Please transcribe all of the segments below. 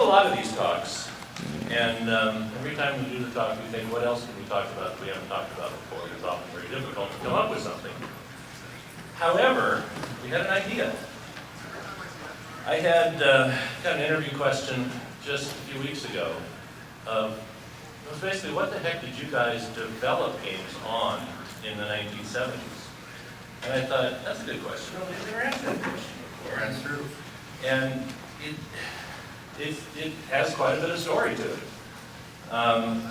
lot of these talks, and every time we do the talk, we think, what else can we talk about that we haven't talked about before? It's often very difficult to come up with something. However, we had an idea. I had got an interview question just a few weeks ago of, it was basically, what the heck did you guys develop games on in the 1970s? And I thought, that's a good question. Nobody's ever asked that question before. That's true. And it has quite a bit of story to it.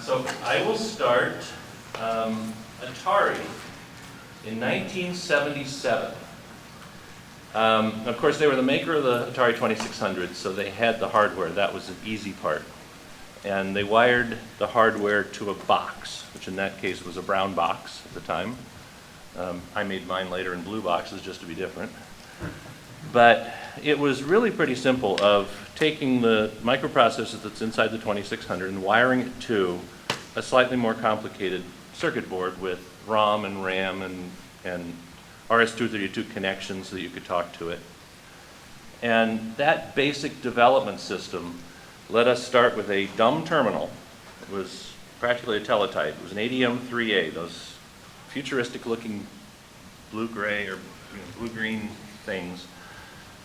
So I will start Atari in 1977. Of course, they were the maker of the Atari 2600, so they had the hardware. That was an easy part. And they wired the hardware to a box, which in that case was a brown box at the time. I made mine later in blue boxes just to be different. But it was really pretty simple of taking the microprocessor that's inside the 2600 and wiring it to a slightly more complicated circuit board with ROM and RAM and RS-232 connections so that you could talk to it. And that basic development system let us start with a dumb terminal. It was practically a teletype. It was an ADM-3A, those futuristic-looking blue-gray or blue-green things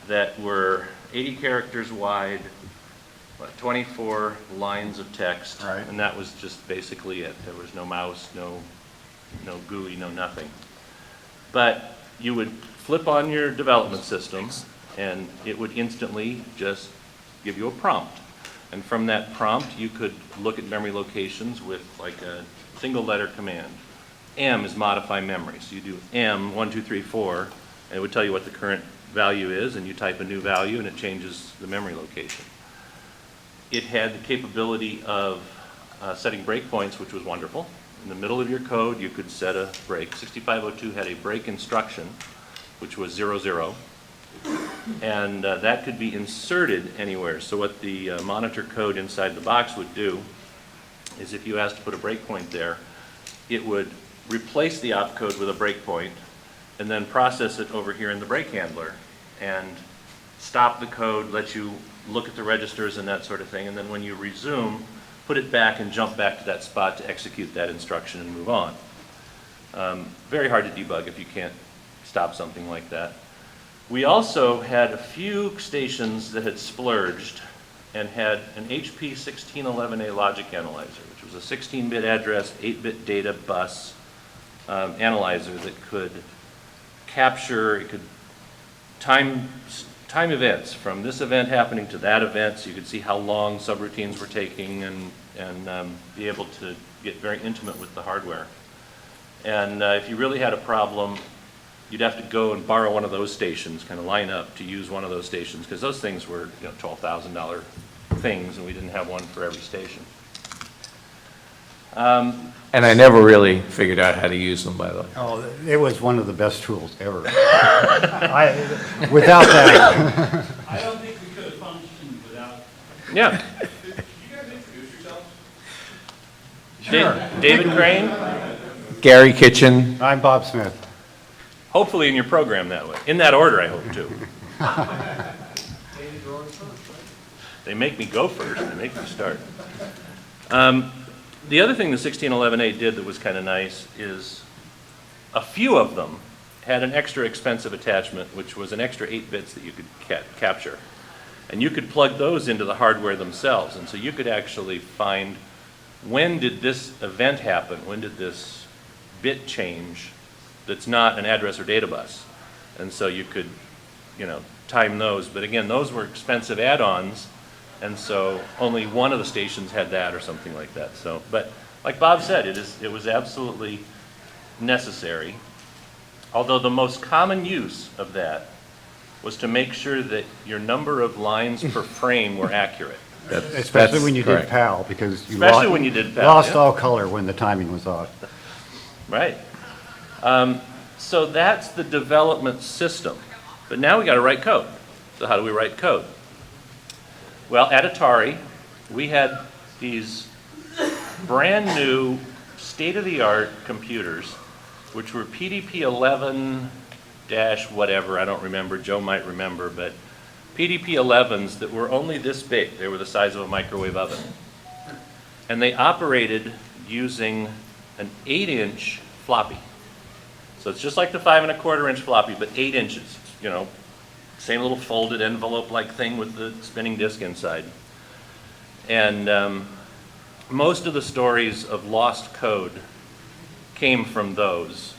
that were 80 characters wide, 24 lines of text, right. And that was just basically it. There was no mouse, no GUI, no nothing. But you would flip on your development system, and it would instantly just give you a prompt. And from that prompt, you could look at memory locations with like a single letter command. M is modify memory. So you do M, 1, 2, 3, 4, and it would tell you what the current value is, and you type a new value, and it changes the memory location. It had the capability of setting breakpoints, which was wonderful. In the middle of your code, you could set a break. 6502 had a break instruction, which was 00. And that could be inserted anywhere. So what the monitor code inside the box would do is if you asked to put a breakpoint there, it would replace the opcode with a breakpoint and then process it over here in the break handler and stop the code, let you look at the registers and that sort of thing, and then when you resume, put it back and jump back to that spot to execute that instruction and move on. Very hard to debug if you can't stop something like that. We also had a few stations that had splurged and had an HP 1611A logic analyzer, which was a 16-bit address, 8-bit data bus analyzer that could capture, it could time events from this event happening to that event, so you could see how long subroutines were taking and be able to get very intimate with the hardware. And if you really had a problem, you'd have to go and borrow one of those stations, kind of line up to use one of those stations, because those things were $12,000 things, and we didn't have one for every station. And I never really figured out how to use them, by the way. Oh, it was one of the best tools ever. Without that. I don't think we could have functioned without. Yeah. Could you guys introduce yourselves? Sure. David Crane, Gary Kitchen. I'm Bob Smith. hopefully in your program that way. In that order, I hope, too. They make me go first. They make me start. The other thing the 1611A did that was kind of nice is a few of them had an extra expensive attachment, which was an extra 8 bits that you could capture. And you could plug those into the hardware themselves. And so you could actually find, when did this event happen? When did this bit change that's not an address or data bus? And so you could, time those. But again, those were expensive add-ons. And so only one of the stations had that or something like that. So, but like Bob said, it was absolutely necessary. Although the most common use of that was to make sure that your number of lines per frame were accurate. Especially when you did PAL, because you Especially when you did PAL, lost yeah. all color when the timing was off. Right. So that's the development system. But now we got to write code. So how do we write code? Well, at Atari, we had these brand new state-of-the-art computers, which were PDP-11 - whatever, I don't remember, Joe might remember, but PDP-11s that were only this big. They were the size of a microwave oven. And they operated using an 8-inch floppy. So it's just like the 5 1/4-inch floppy, but 8 inches, you know, same little folded envelope-like thing with the spinning disc inside. And most of the stories of lost code came from those.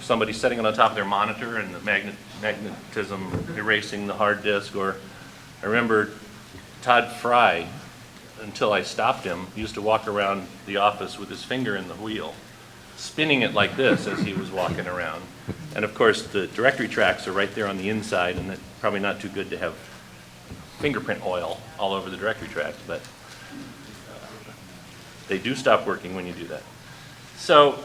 Somebody sitting on the top of their monitor and the magnetism erasing the hard disk, or I remember Todd Fry, until I stopped him, used to walk around the office with his finger in the wheel, spinning it like this as he was walking around. And of course, the directory tracks are right there on the inside, and it's probably not too good to have fingerprint oil all over the directory tracks, but they do stop working when you do that. So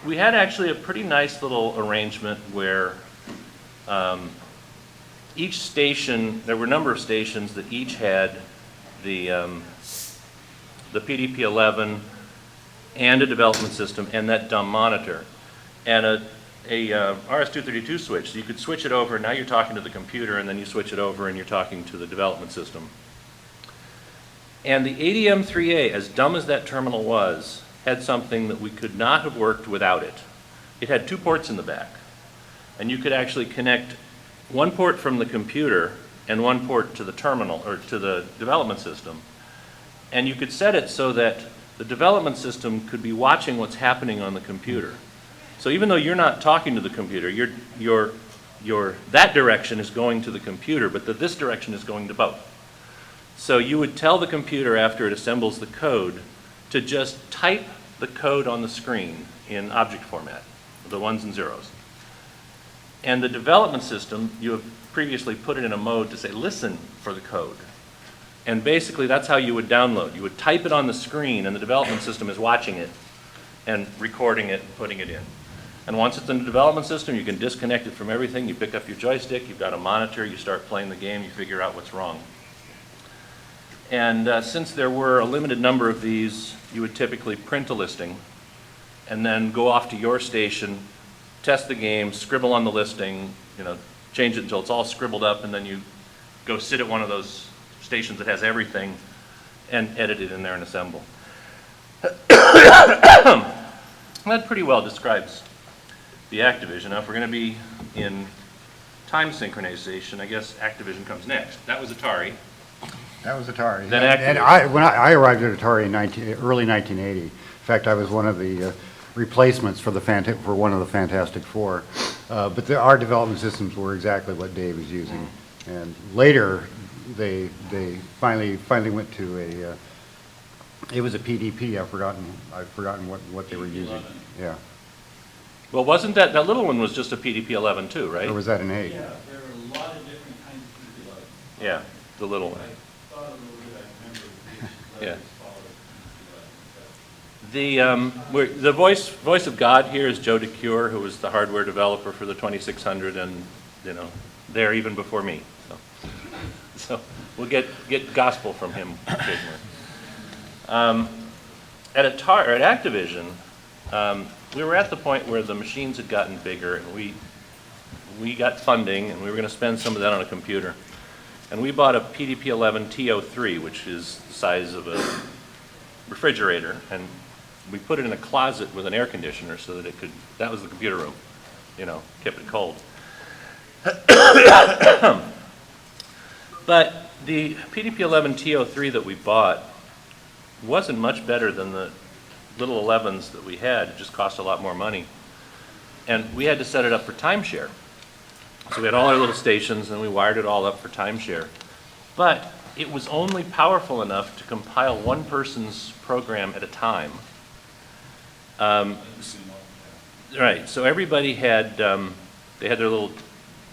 we had actually a pretty nice little arrangement where each station, there were a number of stations that each had the PDP-11 and a development system and that dumb monitor. And a RS-232 switch, so you could switch it over, now you're talking to the computer, and then you switch it over and you're talking to the development system. And the ADM3A, as dumb as that terminal was, had something that we could not have worked without it. It had 2 ports in the back, and you could actually connect 1 port from the computer and 1 port to the terminal, or to the development system. And you could set it so that the development system could be watching what's happening on the computer. So even though you're not talking to the computer, that direction is going to the computer, but this direction is going to both. So you would tell the computer after it assembles the code to just type the code on the screen in object format, the 1s and 0s. And the development system, you have previously put it in a mode to say, listen for the code. And basically that's how you would download. You would type it on the screen, and the development system is watching it and recording it and putting it in. And once it's in the development system, you can disconnect it from everything. You pick up your joystick, you've got a monitor, you start playing the game, you figure out what's wrong. And since there were a limited number of these, you would typically print a listing and then go off to your station, test the game, scribble on the listing, you know, change it until it's all scribbled up, and then you go sit at one of those stations that has everything and edit it in there and assemble. That pretty well describes the Activision. Now, if we're going to be in time synchronization, I guess Activision comes next. That was Atari. That was Atari. Then And when I arrived at Atari in early 1980, in fact, I was one of the replacements for one of the Fantastic Four. But our development systems were exactly what Dave is using. And later, they finally went to it was a PDP. I've forgotten what they were using. Yeah. Well, wasn't that little one was just a PDP-11 too, right? Or was that an 8? Yeah, there are a lot of different kinds of people. Yeah, the little one. I thought a little bit, I remember the Yeah. followed. The voice of God here is Joe DeCure, who was the hardware developer for the 2600, and you know, there even before me. So we'll get gospel from him occasionally. At Activision, we were at the point where the machines had gotten bigger, and we got funding, and we were going to spend some of that on a computer. And we bought a PDP-11 TO3, which is the size of a refrigerator, and we put it in a closet with an air conditioner so that that was the computer room, you know, kept it cold. But the PDP-11 TO3 that we bought wasn't much better than the little 11s that we had. It just cost a lot more money. And we had to set it up for timeshare. So we had all our little stations, and we wired it all up for timeshare. But it was only powerful enough to compile one person's program at a time. Right, so everybody had, they had their little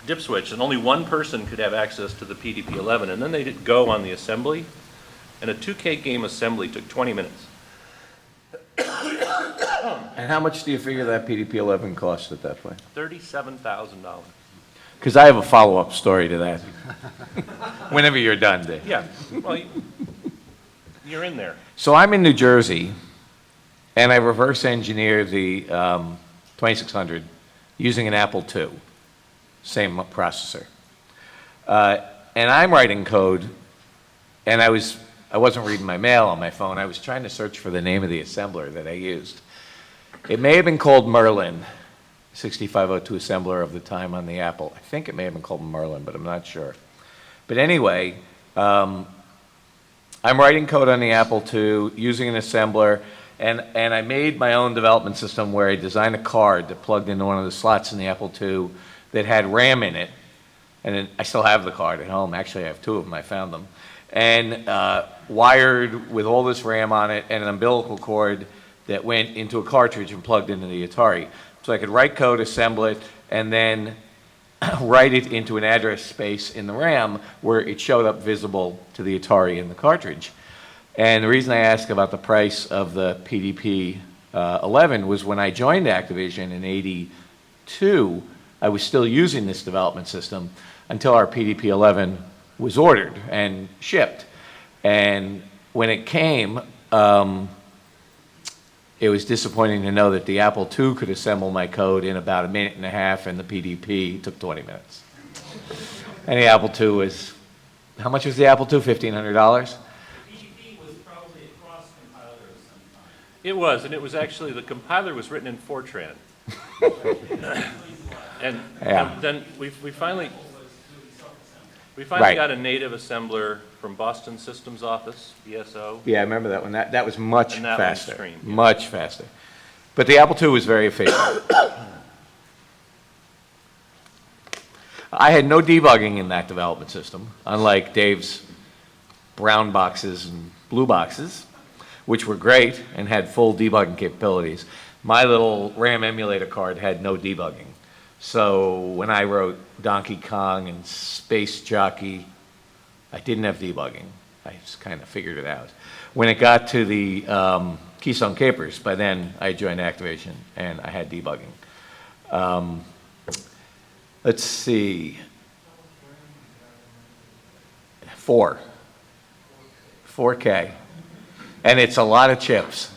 dip switch, and only one person could have access to the PDP-11, and then they'd go on the assembly, and a 2K game assembly took 20 minutes. And how much do you figure that PDP-11 cost at that point? $37,000. Because I have a follow-up story to that. Whenever you're done, Dave. Yeah, well, you're in there. So I'm in New Jersey, and I reverse engineer the 2600 using an Apple II, same processor. And I'm writing code, and I wasn't reading my mail on my phone. I was trying to search for the name of the assembler that I used. It may have been called Merlin, 6502 assembler of the time on the Apple. I think it may have been called Merlin, but I'm not sure. But anyway, I'm writing code on the Apple II using an assembler, and I made my own development system where I designed a card that plugged into one of the slots in the Apple II that had RAM in it. And then I still have the card at home. Actually, I have two of them. I found them. And wired with all this RAM on it and an umbilical cord that went into a cartridge and plugged into the Atari. So I could write code, assemble it, and then write it into an address space in the RAM where it showed up visible to the Atari in the cartridge. And the reason I asked about the price of the PDP 11 was when I joined Activision in '82, I was still using this development system until our PDP 11 was ordered and shipped. And when it came, it was disappointing to know that the Apple II could assemble my code in about a minute and a half, and the PDP took 20 minutes. And the Apple II was, how much was the Apple II? $1,500? PDP was probably a cross-compiler of some kind. It was, and it was actually, the compiler was written in Fortran. And Yeah. then we finally Right. got a native assembler from Boston Systems Office, BSO. Yeah, I remember that one. That was much And that one faster. screamed, yeah. Much faster. But the Apple II was very efficient. I had no debugging in that development system, unlike Dave's brown boxes and blue boxes, which were great and had full debugging capabilities. My little RAM emulator card had no debugging. So when I wrote Donkey Kong and Space Jockey, I didn't have debugging. I just kind of figured it out. When it got to the Keystone Capers, by then I joined Activision and I had debugging. Let's see. 4K. And it's a lot of chips.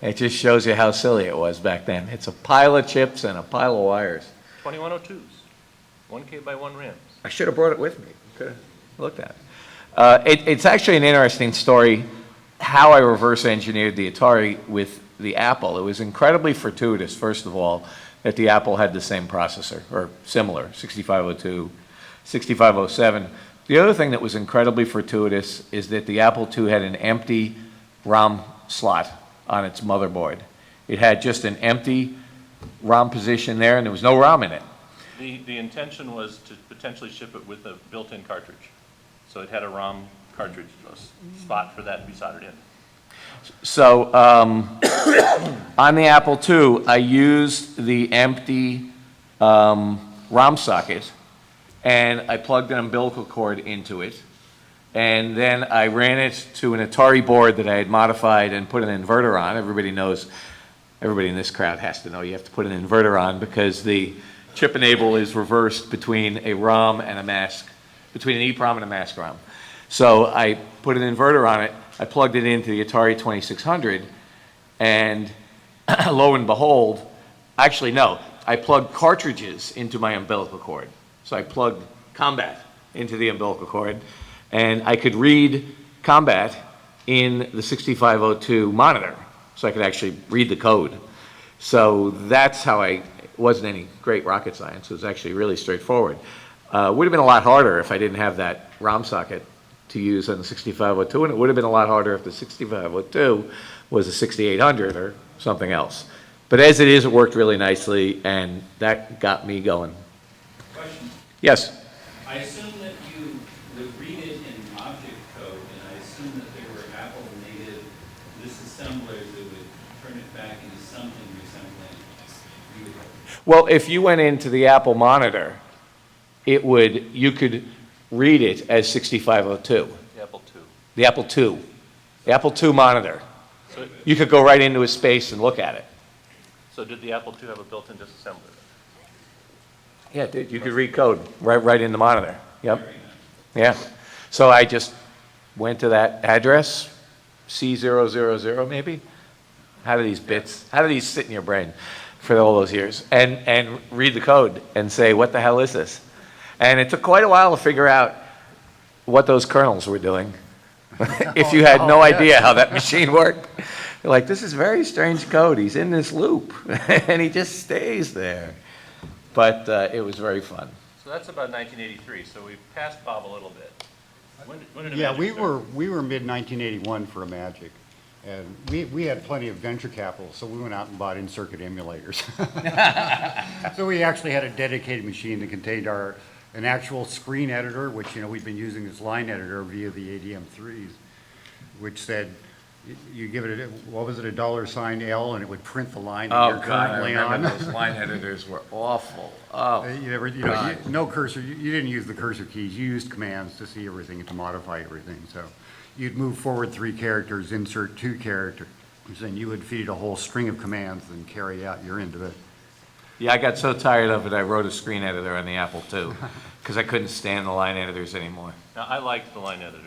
It just shows you how silly it was back then. It's a pile of chips and a pile of wires. 2102s, 1K by 1 RAM. I should have brought it with me. Could have looked at it. It's actually an interesting story how I reverse engineered the Atari with the Apple. It was incredibly fortuitous, first of all, that the Apple had the same processor, or similar, 6502, 6507. The other thing that was incredibly fortuitous is that the Apple II had an empty ROM slot on its motherboard. It had just an empty ROM position there, and there was no ROM in it. The intention was to potentially ship it with a built-in cartridge. So it had a ROM cartridge, a spot for that to be soldered in. So on the Apple II, I used the empty ROM socket, and I plugged an umbilical cord into it. And then I ran it to an Atari board that I had modified and put an inverter on. Everybody knows, everybody in this crowd has to know you have to put an inverter on because the chip enable is reversed between a ROM and a mask, between an EEPROM and a mask ROM. So I put an inverter on it. I plugged it into the Atari 2600, and lo and behold, actually no, I plugged cartridges into my umbilical cord. So I plugged Combat into the umbilical cord, and I could read Combat in the 6502 monitor, so I could actually read the code. So that's how it wasn't any great rocket science. It was actually really straightforward. Would have been a lot harder if I didn't have that ROM socket to use on the 6502, and it would have been a lot harder if the 6502 was a 6800 or something else. But as it is, it worked really nicely, and that got me going. Question. Yes? I assume that you would read it in object code, and I assume that there were Apple native disassemblers that would turn it back into something resembling you would have. Well, if you went into the Apple monitor, you could read it as 6502. The Apple II. The Apple II. The Apple II monitor. So, You could go right into a space and look at it. so did the Apple II have a built-in disassembler? Yeah, it did. You could read code right in the monitor. Yep. Yeah. So I just went to that address, C000 maybe? How do these sit in your brain for all those years? And read the code and say, what the hell is this? And it took quite a while to figure out what those kernels were doing. If you had no idea how that machine worked. You're like, this is very strange code. He's in this loop, and he just stays there. But it was very fun. So that's about 1983, so we've passed Bob a little bit. When did Yeah, Magic start? we were mid-1981 for a Magic, and we had plenty of venture capital, so we went out and bought in-circuit emulators. So we actually had a dedicated machine that contained an actual screen editor, which, we've been using this line editor via the ADM3s, which said, you give it, what was it, $L, and it would print the line that Oh, you're God, I currently on. remember those line editors were awful. Oh, No cursor, you didn't use the cursor keys, you used commands to see everything and to modify everything, so you'd move forward 3 characters, insert 2 characters, and you would feed a whole string of commands and carry out your end of it. yeah, I got so tired of it, I wrote a screen editor on the Apple II, because I couldn't stand the line editors anymore. Now, I liked the line editors.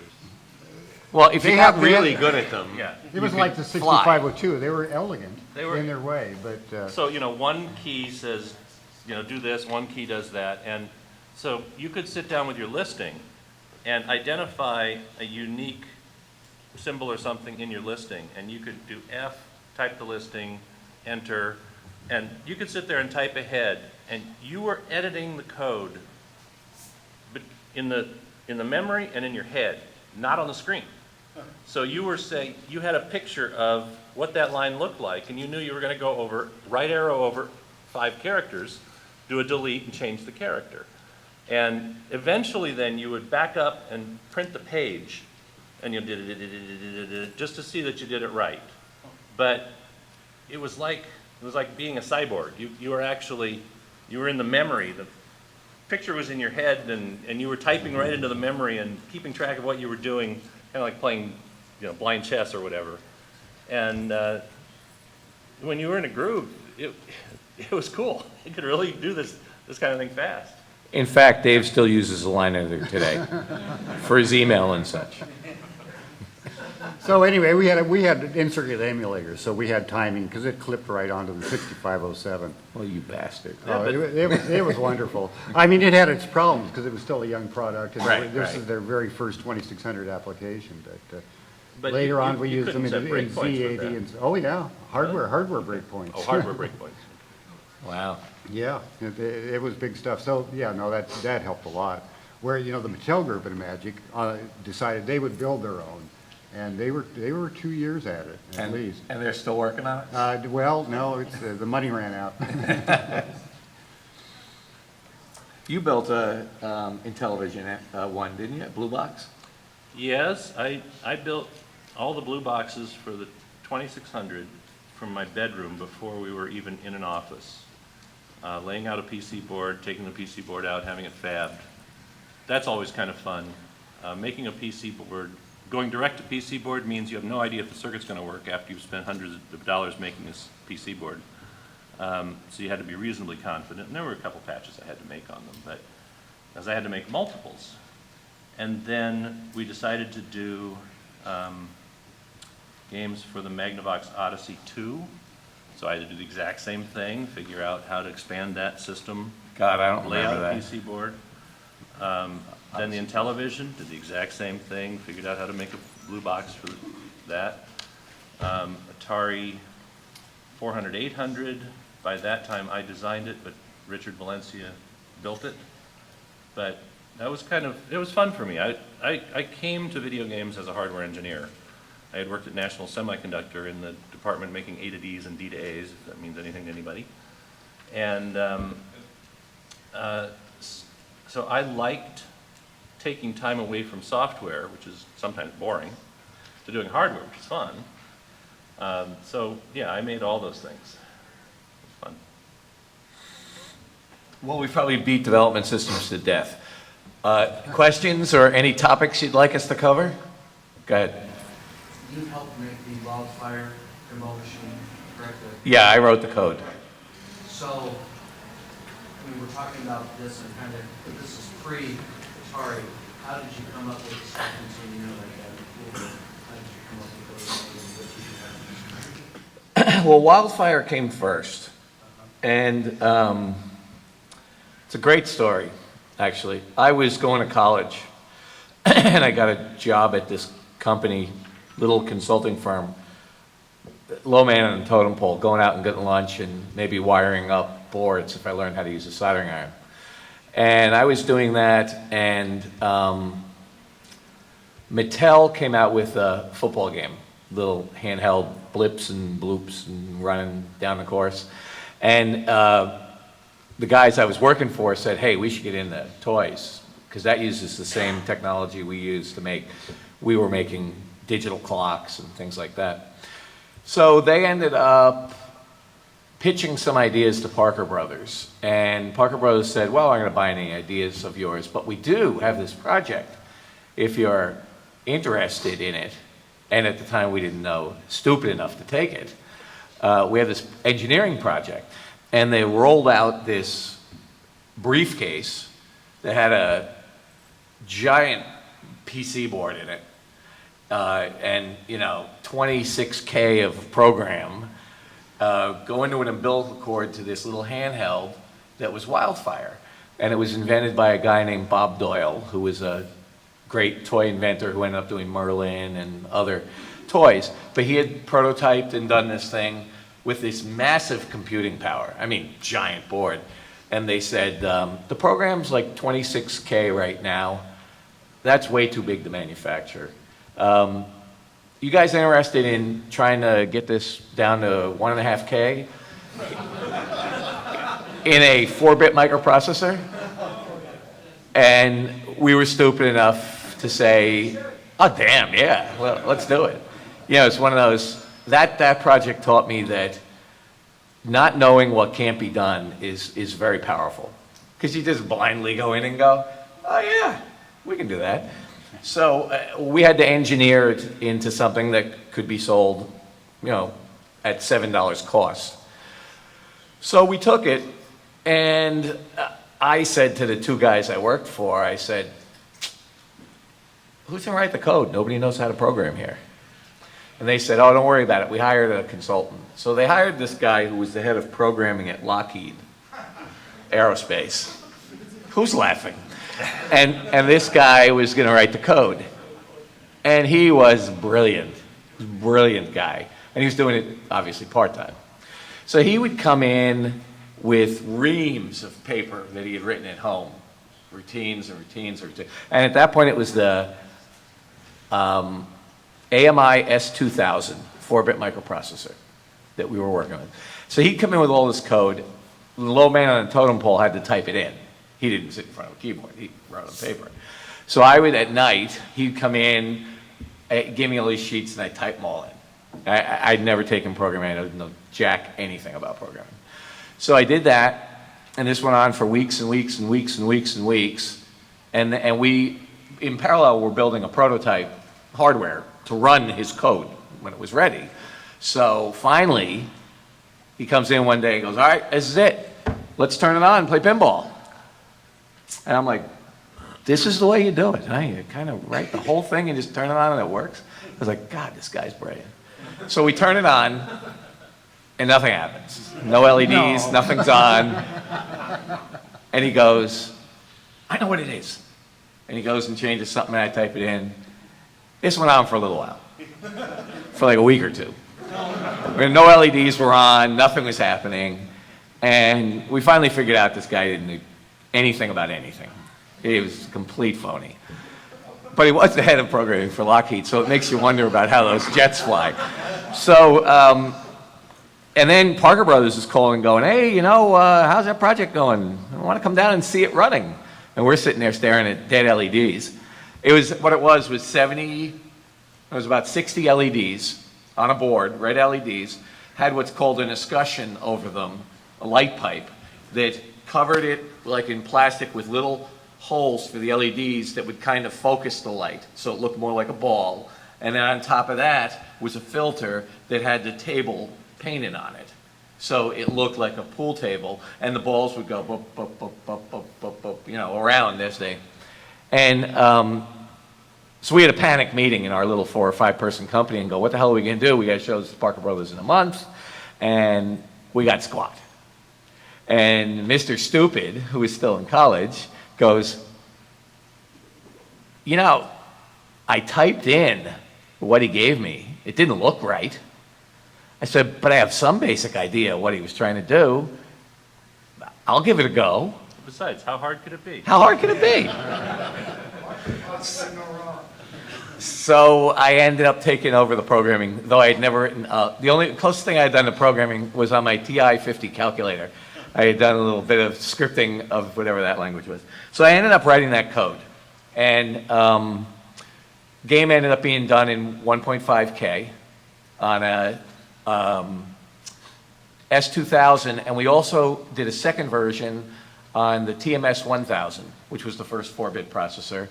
Well, if you They got have- really good at them. Yeah. It was you like could the fly. 6502, they were elegant They were- in their way, but, So, one key says, do this, one key does that, and so you could sit down with your listing and identify a unique symbol or something in your listing, and you could do F, type the listing, enter, and you could sit there and type ahead, and you were editing the code but in the memory and in your head, not on the screen. So you had a picture of what that line looked like, and you knew you were going to go over, right arrow over 5 characters, do a delete and change the character. And eventually then you would back up and print the page, and you did it just to see that you did it right. But it was like being a cyborg. You were in the memory. The picture was in your head, and you were typing right into the memory and keeping track of what you were doing, kind of like playing, blind chess or whatever. And when you were in a groove, it was cool. You could really do this kind of thing fast. In fact, Dave still uses a line editor today for his email and such. so anyway, we had in-circuit emulators, so we had timing, because it clipped right onto the 6507. Well, you bastard. Oh, it was wonderful. I mean, it had its problems, because it was still a young product, and Right, this right. is their very first 2600 application, but But later you- on, we you used them in couldn't set breakpoints with Z80, that. and, oh yeah, hardware breakpoints. Oh, hardware breakpoints. Wow. Yeah, it was big stuff. So, yeah, no, that helped a lot. Where, the Mattel group in Magic decided they would build their own, and they were 2 years at it, at least. And they're still working on it? Well, no, it's, the money ran out. You built a Intellivision one, didn't you, Blue Box? Yes, I built all the blue boxes for the 2600 from my bedroom before we were even in an office. Laying out a PC board, taking the PC board out, having it fabbed. That's always kind of fun. Making a PC board, going direct to PC board means you have no idea if the circuit's going to work after you've spent hundreds of dollars making this PC board. So you had to be reasonably confident, and there were a couple patches I had to make on them, but as I had to make multiples. And then we decided to do games for the Magnavox Odyssey 2. So I had to do the exact same thing, figure out how to expand that system, God, I don't lay out remember a that. PC board. Then the Intellivision, did the exact same thing, figured out how to make a blue box for that. Atari 400, 800, by that time I designed it, but Richard Valencia built it. But that was it was fun for me. I came to video games as a hardware engineer. I had worked at National Semiconductor in the department making A to Ds and D to As, if that means anything to anybody. And so I liked taking time away from software, which is sometimes boring, to doing hardware, which is fun. So yeah, I made all those things. It was fun. Well, we probably beat development systems to death. Questions or any topics you'd like us to cover? Go ahead. You helped make the wildfire demo machine, correct? Yeah, I wrote the code. So, we're talking about this and kind of, this is pre-Atari. How did you come up with the stuff until you know like that? How did you come up with those ideas? Well, Wildfire came first, and it's a great story. actually. I was going to college, and I got a job at this company, little consulting firm, low man on the totem pole, going out and getting lunch and maybe wiring up boards if I learned how to use a soldering iron. And I was doing that, and Mattel came out with a football game, little handheld blips and bloops and running down the course. And the guys I was working for said, hey, we should get into toys, because that uses the same technology we use to make, we were making digital clocks and things like that. So they ended up pitching some ideas to Parker Brothers. And Parker Brothers said, well, I'm not going to buy any ideas of yours, but we do have this project. If you're interested in it, and at the time we didn't know, stupid enough to take it, we have this engineering project. And they rolled out this briefcase that had a giant PC board in it, and, you know, 26K of program, go into an umbilical cord to this little handheld that was Wildfire. And it was invented by a guy named Bob Doyle, who was a great toy inventor who ended up doing Merlin and other toys. But he had prototyped and done this thing with this massive computing power. I mean, giant board. And they said, the program's like 26K right now. That's way too big to manufacture. You guys interested in trying to get this down to 1.5K in a 4-bit microprocessor? And we were stupid enough to say, oh, damn, yeah, well, let's do it. You know, it's one of those, that project taught me that not knowing what can't be done is very powerful. Because you just blindly go in and go, oh, yeah, we can do that. So we had to engineer it into something that could be sold, you know, at $7 cost. So we took it, and I said to the two guys I worked for, I said, who's gonna write the code? Nobody knows how to program here. And they said, oh, don't worry about it. We hired a consultant. So they hired this guy who was the head of programming at Lockheed Aerospace. Who's laughing? And this guy was going to write the code. And he was brilliant, brilliant guy. And he was doing it, obviously, part-time. So he would come in with reams of paper that he had written at home, routines and routines and routines. And at that point, it was the AMI S2000 4-bit microprocessor that we were working with. So he'd come in with all this code. The low man on the totem pole had to type it in. He didn't sit in front of a keyboard. He wrote on paper. So I would, at night, he'd come in, give me all these sheets, and I'd type them all in. I'd never taken programming. I didn't know jack anything about programming. So I did that, and this went on for weeks and weeks and weeks and weeks and weeks. And we, in parallel, were building a prototype hardware to run his code when it was ready. So finally, he comes in one day and goes, all right, this is it. Let's turn it on and play pinball. And I'm like, this is the way you do it, huh? You kind of write the whole thing and just turn it on and it works? I was like, God, this guy's brilliant. So we turn it on and nothing happens. No LEDs, nothing's on. And he goes, I know what it is. And he goes and changes something and I type it in. This went on for a little while, for like a week or two. When no LEDs were on, nothing was happening. And we finally figured out this guy didn't know anything about anything. He was a complete phony. But he was the head of programming for Lockheed, so it makes you wonder about how those jets fly. So, and then Parker Brothers is calling going, hey, you know, how's that project going? I want to come down and see it running. And we're sitting there staring at dead LEDs. It was, what it was about 60 LEDs on a board, red LEDs, had what's called an escutcheon over them, a light pipe, that covered it like in plastic with little holes for the LEDs that would kind of focus the light, so it looked more like a ball. And then on top of that was a filter that had the table painted on it. So it looked like a pool table, and the balls would go, boop, boop, boop, boop, boop, boop, boop, you know, around this thing. And so we had a panic meeting in our little 4 or 5 person company and go, what the hell are we going to do? We got to show this to Parker Brothers in a month. And we got squat. And Mr. Stupid, who was still in college, goes, you know, I typed in what he gave me. It didn't look right. I said, but I have some basic idea what he was trying to do. I'll give it a go. Besides, how hard could it be? How hard could it be? So I ended up taking over the programming, though I had never written, the only closest thing I had done to programming was on my TI-50 calculator. I had done a little bit of scripting of whatever that language was. So I ended up writing that code. And game ended up being done in 1.5K on a S2000, and we also did a second version on the TMS 1000, which was the first 4-bit processor.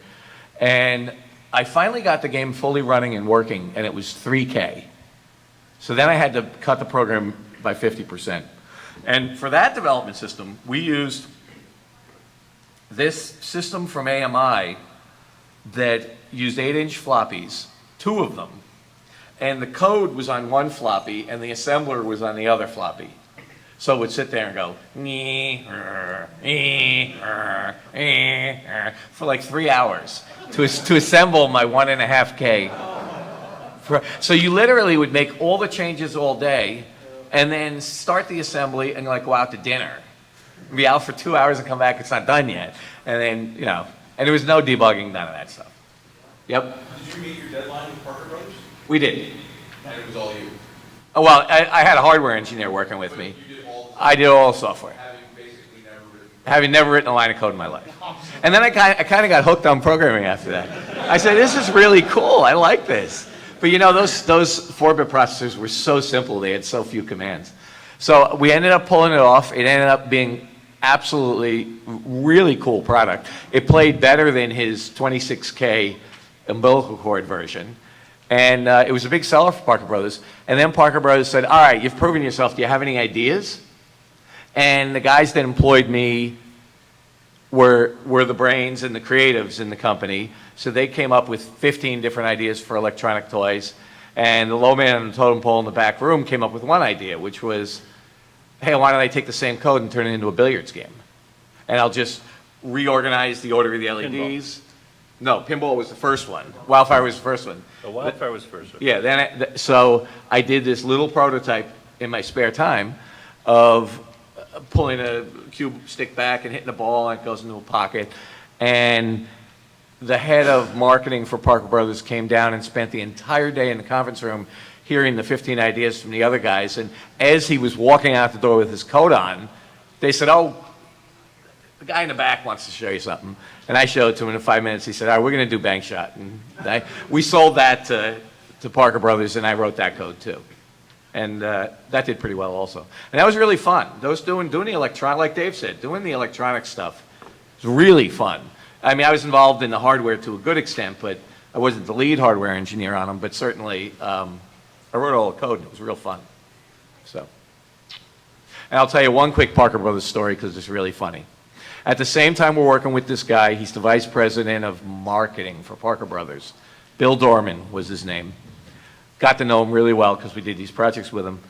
And I finally got the game fully running and working, and it was 3K. So then I had to cut the program by 50%. And for that development system, we used this system from AMI that used 8-inch floppies, 2 of them. And the code was on one floppy, and the assembler was on the other floppy. So it would sit there and go, for like 3 hours to assemble my 1.5K. So you literally would make all the changes all day, and then start the assembly and like go out to dinner. Be out for 2 hours and come back, it's not done yet. And then, you know, and there was no debugging, none of that stuff. Yep. Did you meet your deadline with Parker Brothers? We did. And it was all you? Oh, well, I had a hardware engineer working with me. You did all the I did all the software, having basically never written. having never written a line of code in my life. And then I kind of got hooked on programming after that. I said, this is really cool. I like this. But you know, those 4-bit processors were so simple. They had so few commands. So we ended up pulling it off. It ended up being absolutely really cool product. It played better than his 26K umbilical cord version. And it was a big seller for Parker Brothers. And then Parker Brothers said, all right, you've proven yourself. Do you have any ideas? And the guys that employed me were the brains and the creatives in the company. So they came up with 15 different ideas for electronic toys. And the low man on the totem pole in the back room came up with one idea, which was, hey, why don't I take the same code and turn it into a billiards game? And I'll just reorganize the order of the LEDs. No, pinball was the first one. Wildfire was the first one. The Wildfire was first. Yeah, then so I did this little prototype in my spare time of pulling a cube stick back and hitting the ball and it goes into a pocket. And the head of marketing for Parker Brothers came down and spent the entire day in the conference room hearing the 15 ideas from the other guys. And as he was walking out the door with his coat on, they said, oh, the guy in the back wants to show you something. And I showed it to him in 5 minutes. He said, all right, we're going to do Bank Shot. And we sold that to Parker Brothers, and I wrote that code too. And that did pretty well also. And that was really fun. Doing the electronic, like Dave said, doing the electronic stuff was really fun. I mean, I was involved in the hardware to a good extent, but I wasn't the lead hardware engineer on them. But certainly, I wrote all the code, and it was real fun. So, and I'll tell you one quick Parker Brothers story because it's really funny. At the same time we're working with this guy, he's the vice president of marketing for Parker Brothers. Bill Dorman was his name. Got to know him really well because we did these projects with him.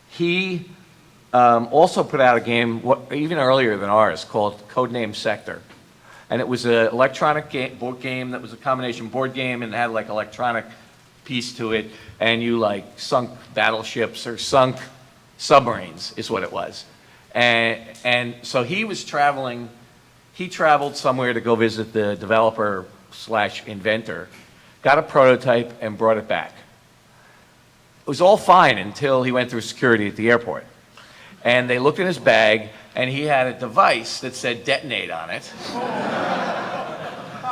He also put out a game even earlier than ours called Codename Sector. And it was an electronic board game that was a combination board game and had like electronic piece to it. And you like sunk battleships or sunk submarines is what it was. And so he was traveling. He traveled somewhere to go visit the developer / inventor, got a prototype and brought it back. It was all fine until he went through security at the airport. And they looked in his bag and he had a device that said detonate on it.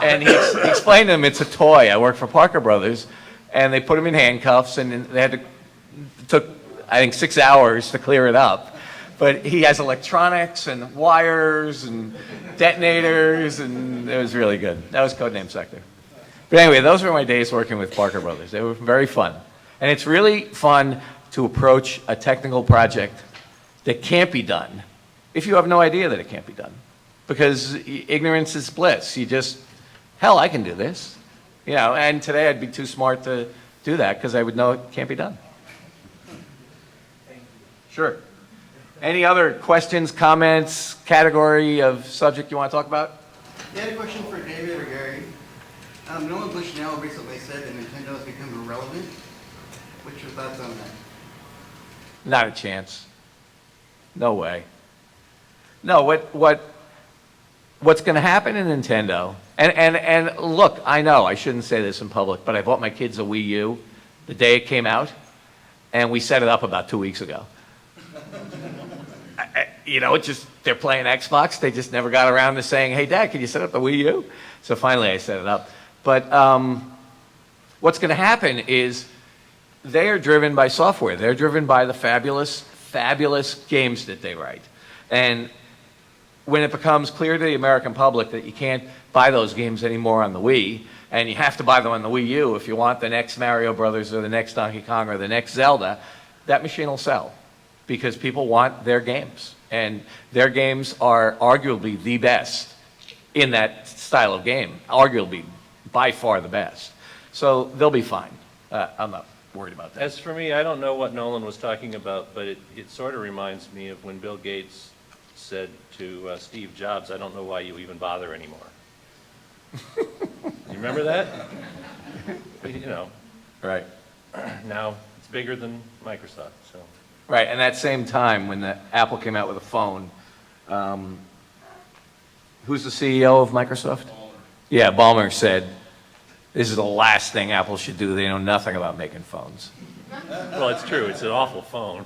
And he explained to them it's a toy. I work for Parker Brothers. And they put him in handcuffs and they had to, it took, I think, 6 hours to clear it up. But he has electronics and wires and detonators, and it was really good. That was Codename Sector. But anyway, those were my days working with Parker Brothers. They were very fun. And it's really fun to approach a technical project that can't be done if you have no idea that it can't be done. Because ignorance is bliss. You just, hell, I can do this. You know, and today I'd be too smart to do that because I would know it can't be done. Sure. Any other questions, comments, category of subject you want to talk about? I had a question for David or Gary. Nolan Bushnell recently said that Nintendo has become irrelevant. What's your thoughts on that? Not a chance. No way. No, what's going to happen in Nintendo, and look, I know I shouldn't say this in public, but I bought my kids a Wii U the day it came out, and we set it up about 2 weeks ago. You know, they're playing Xbox, they just never got around to saying, hey, Dad, can you set up the Wii U? So finally I set it up. But what's going to happen is they are driven by software. They're driven by the fabulous, fabulous games that they write. And when it becomes clear to the American public that you can't buy those games anymore on the Wii, and you have to buy them on the Wii U if you want the next Mario Brothers or the next Donkey Kong or the next Zelda, that machine will sell because people want their games. And their games are arguably the best in that style of game, arguably by far the best. So they'll be fine. I'm not worried about that. As for me, I don't know what Nolan was talking about, but it sort of reminds me of when Bill Gates said to Steve Jobs, I don't know why you even bother anymore. You remember that? You know, Right. now it's bigger than Microsoft, so. Right, and that same time when Apple came out with a phone, who's the CEO of Microsoft? Yeah, Ballmer said, this is the last thing Apple should do. They know nothing about making phones. Well, it's true, it's an awful phone.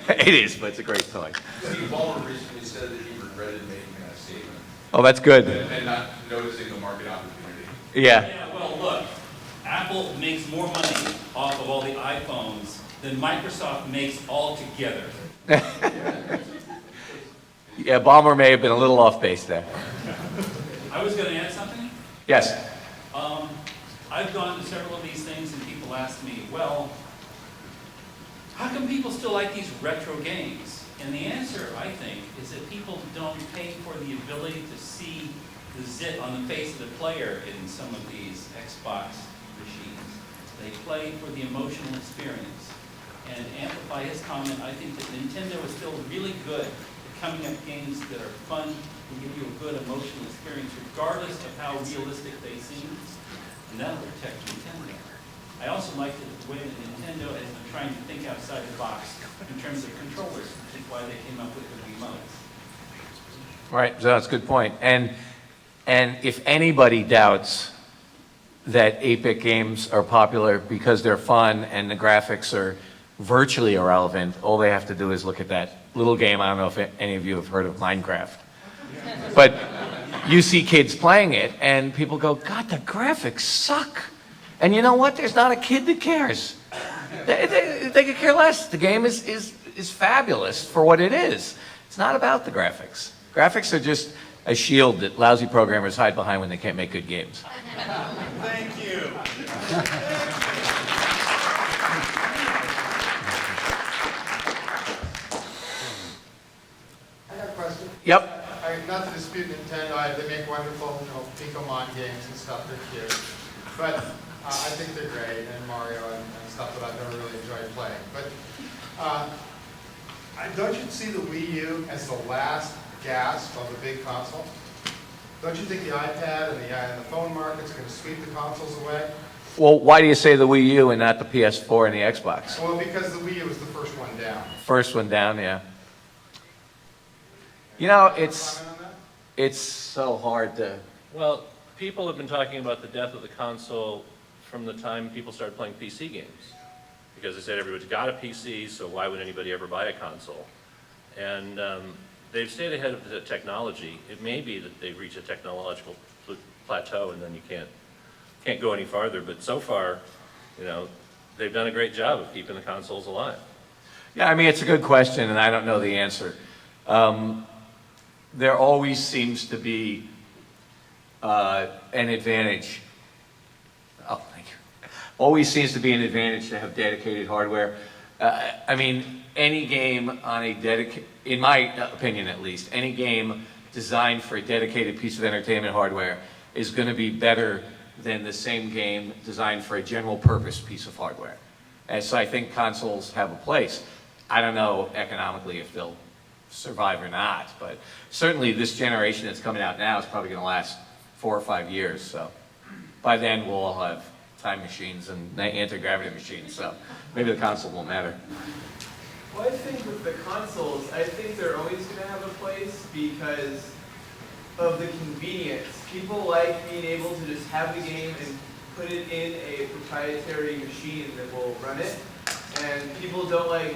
It is, but it's a great toy. Steve Ballmer recently said that he regretted making that statement Oh, that's good. and not noticing the market opportunity. Yeah. Yeah, well, look, Apple makes more money off of all the iPhones than Microsoft makes all together. Yeah, Ballmer may have been a little off base there. I was going to add something. Yes. I've gone to several of these things and people ask me, well, how come people still like these retro games? And the answer, I think, is that people don't pay for the ability to see the zit on the face of the player in some of these Xbox machines. They play for the emotional experience. And to amplify his comment, I think that Nintendo is still really good at coming up with games that are fun and give you a good emotional experience, regardless of how realistic they seem. And that'll protect Nintendo. I also like the way that Nintendo has been trying to think outside the box in terms of controllers, which is why they came up with the Wiimotes. Right, so that's a good point. And if anybody doubts that 8-bit games are popular because they're fun and the graphics are virtually irrelevant, all they have to do is look at that little game. I don't know if any of you have heard of Minecraft. But you see kids playing it and people go, God, the graphics suck. And you know what? There's not a kid that cares. They could care less. The game is fabulous for what it is. It's not about the graphics. Graphics are just a shield that lousy programmers hide behind when they can't make good games. Thank you. I got a question. Yep. Not to dispute Nintendo, they make wonderful, Pokemon games and stuff, they're cute. But I think they're great, and Mario and stuff that I've never really enjoyed playing. But don't you see the Wii U as the last gasp of the big console? Don't you think the iPad and the phone market's going to sweep the consoles away? Well, why do you say the Wii U and not the PS4 and the Xbox? Well, because the Wii U was the first one down. First one down, yeah. You know, Comment on that? it's so hard to... Well, people have been talking about the death of the console from the time people started playing PC games. Because they said everybody's got a PC, so why would anybody ever buy a console? And they've stayed ahead of the technology. It may be that they've reached a technological plateau and then you can't go any farther. But so far, they've done a great job of keeping the consoles alive. Yeah, I mean, it's a good question, and I don't know the answer. There always seems to be an advantage. Oh, thank you. Always seems to be an advantage to have dedicated hardware. I mean, any game on in my opinion at least, any game designed for a dedicated piece of entertainment hardware is going to be better than the same game designed for a general purpose piece of hardware. And so I think consoles have a place. I don't know economically if they'll survive or not, but certainly this generation that's coming out now is probably gonna last 4 or 5 years, so by then we'll all have time machines and anti-gravity machines, so maybe the console won't matter. Well, I think with the consoles, I think they're always going to have a place because of the convenience. People like being able to just have the game and put it in a proprietary machine that will run it. And people don't like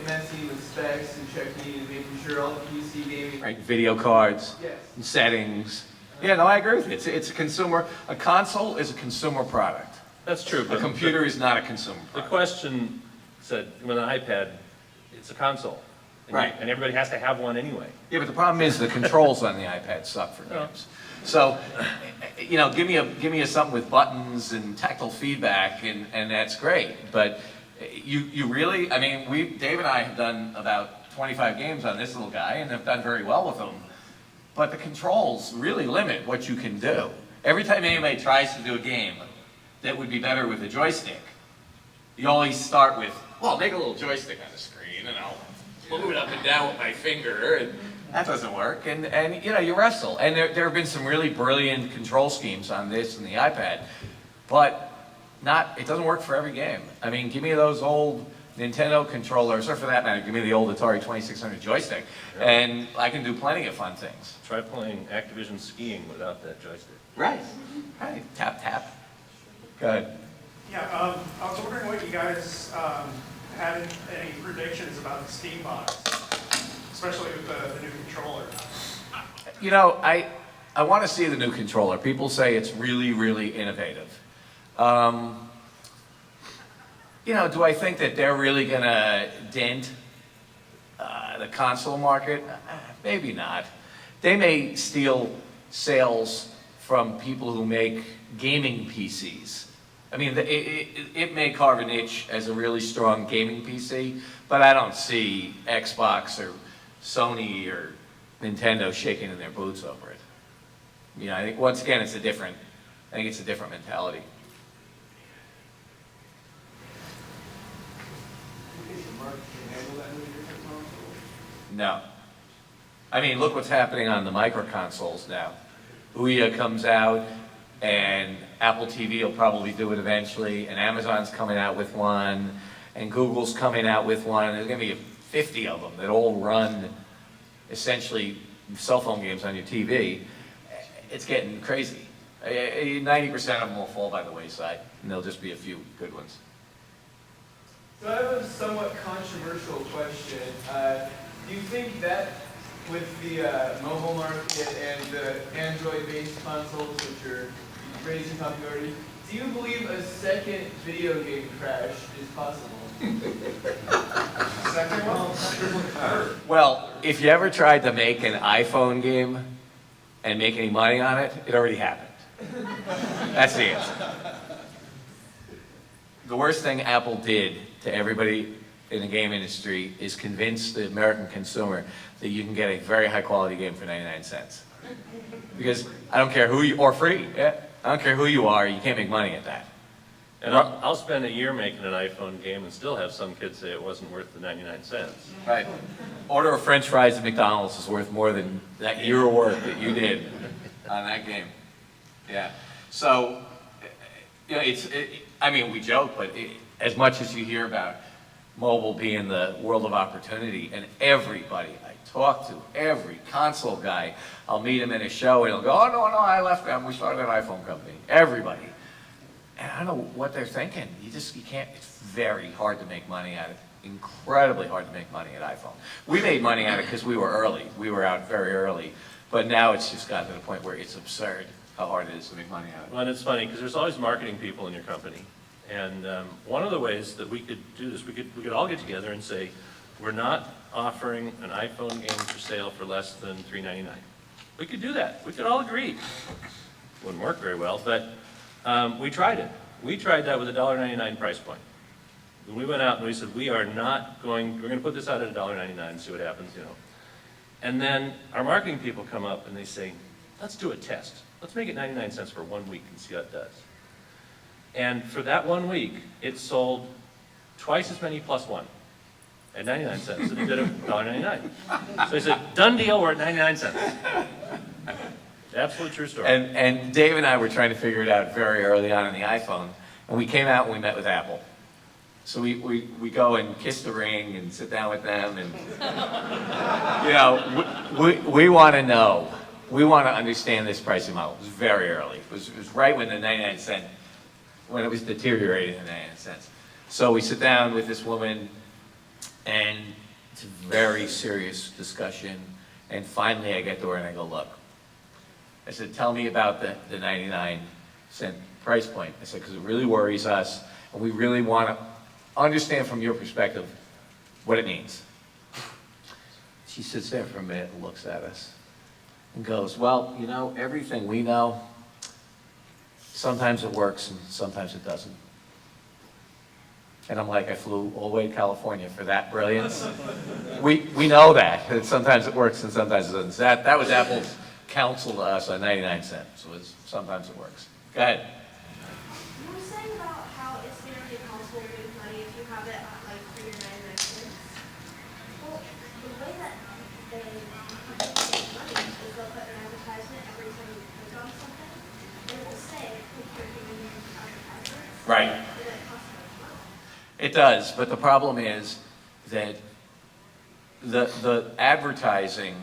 messing with specs and checking and making sure all the PC gaming. Right, video cards, Yes. settings. Yeah, no, I agree with you. It's a consumer, a console is a consumer product. That's true, A but computer is not a consumer the product. question said, with an iPad, it's a console. And Right. And everybody has to have one anyway. Yeah, but the problem is the controls on the iPad suck for games. So, you know, give me a something with buttons and tactile feedback, and that's great. But you really, I mean, Dave and I have done about 25 games on this little guy, and have done very well with them. But the controls really limit what you can do. Every time anybody tries to do a game that would be better with a joystick, you always start with, well, make a little joystick on the screen, and I'll move it up and down with my finger, and that doesn't work. And you know, you wrestle. And there have been some really brilliant control schemes on this and the iPad, but it doesn't work for every game. I mean, give me those old Nintendo controllers, or for that matter, give me the old Atari 2600 joystick, and I can do plenty of fun things. Try playing Activision skiing without that joystick. Right. Right. Tap, tap. Go ahead. Yeah, I was wondering what you guys had any predictions about the Steam box, especially with the new controller. You know, I want to see the new controller. People say it's really, really innovative. You know, do I think that they're really going to dent the console market? Maybe not. They may steal sales from people who make gaming PCs. I mean, it may carve a niche as a really strong gaming PC, but I don't see Xbox or Sony or Nintendo shaking in their boots over it. You know, I think once again, it's a different mentality. No. I mean, look what's happening on the micro consoles now. Ouya comes out, and Apple TV will probably do it eventually, and Amazon's coming out with one, and Google's coming out with one, and there's going to be 50 of them that all run essentially cell phone games on your TV. It's getting crazy. 90% of them will fall by the wayside, and there'll just be a few good ones. So I have a somewhat controversial question. Do you think that with the mobile market and the Android-based consoles, which are raising popularity, do you believe a second video game crash is possible? Second one? Well, if you ever tried to make an iPhone game and make any money on it, it already happened. That's the answer. The worst thing Apple did to everybody in the game industry is convince the American consumer that you can get a very high quality game for 99 cents. Because I don't care who you, or free, yeah, I don't care who you are, you can't make money at that. And I'll spend a year making an iPhone game and still have some kids say it wasn't worth the 99 cents. Right. Order of French fries at McDonald's is worth more than that year of work that you did on that game. Yeah. So, you know, I mean, we joke, but as much as you hear about mobile being the world of opportunity, and everybody I talk to, every console guy, I'll meet him in a show and he'll go, oh, no, I left them, we started an iPhone company. Everybody. And I don't know what they're thinking. You can't, it's very hard to make money at it. Incredibly hard to make money at iPhone. We made money at it because we were early. We were out very early. But now it's just gotten to the point where it's absurd how hard it is to make money at it. Well, and it's funny because there's always marketing people in your company. And one of the ways that we could do this, we could all get together and say, we're not offering an iPhone game for sale for less than $3.99. We could do that. We could all agree. Wouldn't work very well, but we tried it. We tried that with a $1.99 price point. When we went out and we said, we're going to put this out at $1.99 and see what happens, you know. And then our marketing people come up and they say, let's do a test. Let's make it 99 cents for 1 week and see how it does. And for that 1 week, it sold twice as many plus one at 99 cents, and he did it $1.99. So he said, done deal, we're at 99 cents. Absolute true story. And Dave and I were trying to figure it out very early on in the iPhone, and we came out and we met with Apple. So we go and kiss the ring and sit down with them, and, you know, we want to know. We want to understand this pricing model. It was very early. It was right when the 99 cent, when it was deteriorating in 99 cents. So we sit down with this woman, and it's a very serious discussion. And finally I get to her and I go, look, I said, tell me about the 99 cent price point. I said, because it really worries us, and we really want to understand from your perspective what it means. She sits there for a minute and looks at us and goes, well, you know, everything we know, sometimes it works and sometimes it doesn't. And I'm like, I flew all the way to California for that brilliance. We know that sometimes it works and sometimes it doesn't. That was Apple's counsel to us on 99 cents. So it's, sometimes it works. Go ahead. You were saying about how it's very impossible to make money if you have it at like 3 or 99 cents. Well, the way that they make money is they'll put an advertisement every time you click on something, and it will say, click here for your advertisements. Right. And it costs so much money. It does, but the problem is that the advertising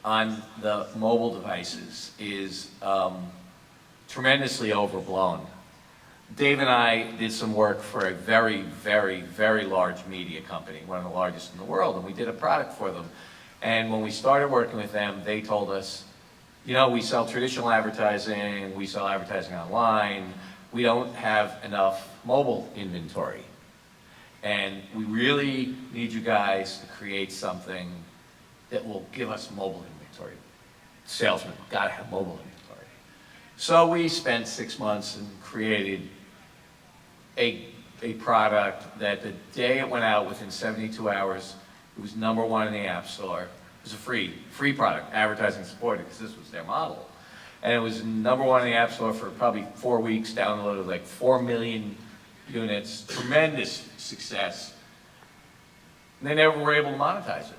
on the mobile devices is tremendously overblown. Dave and I did some work for a very, very, very large media company, one of the largest in the world, and we did a product for them. And when we started working with them, they told us, you know, we sell traditional advertising, we sell advertising online, we don't have enough mobile inventory. And we really need you guys to create something that will give us mobile inventory. Salesmen, gotta have mobile inventory. So we spent 6 months and created a product that the day it went out, within 72 hours, it was #1 in the App Store. It was a free product, advertising supported, because this was their model. And it was #1 in the App Store for probably 4 weeks, downloaded like 4 million units, tremendous success. And they never were able to monetize it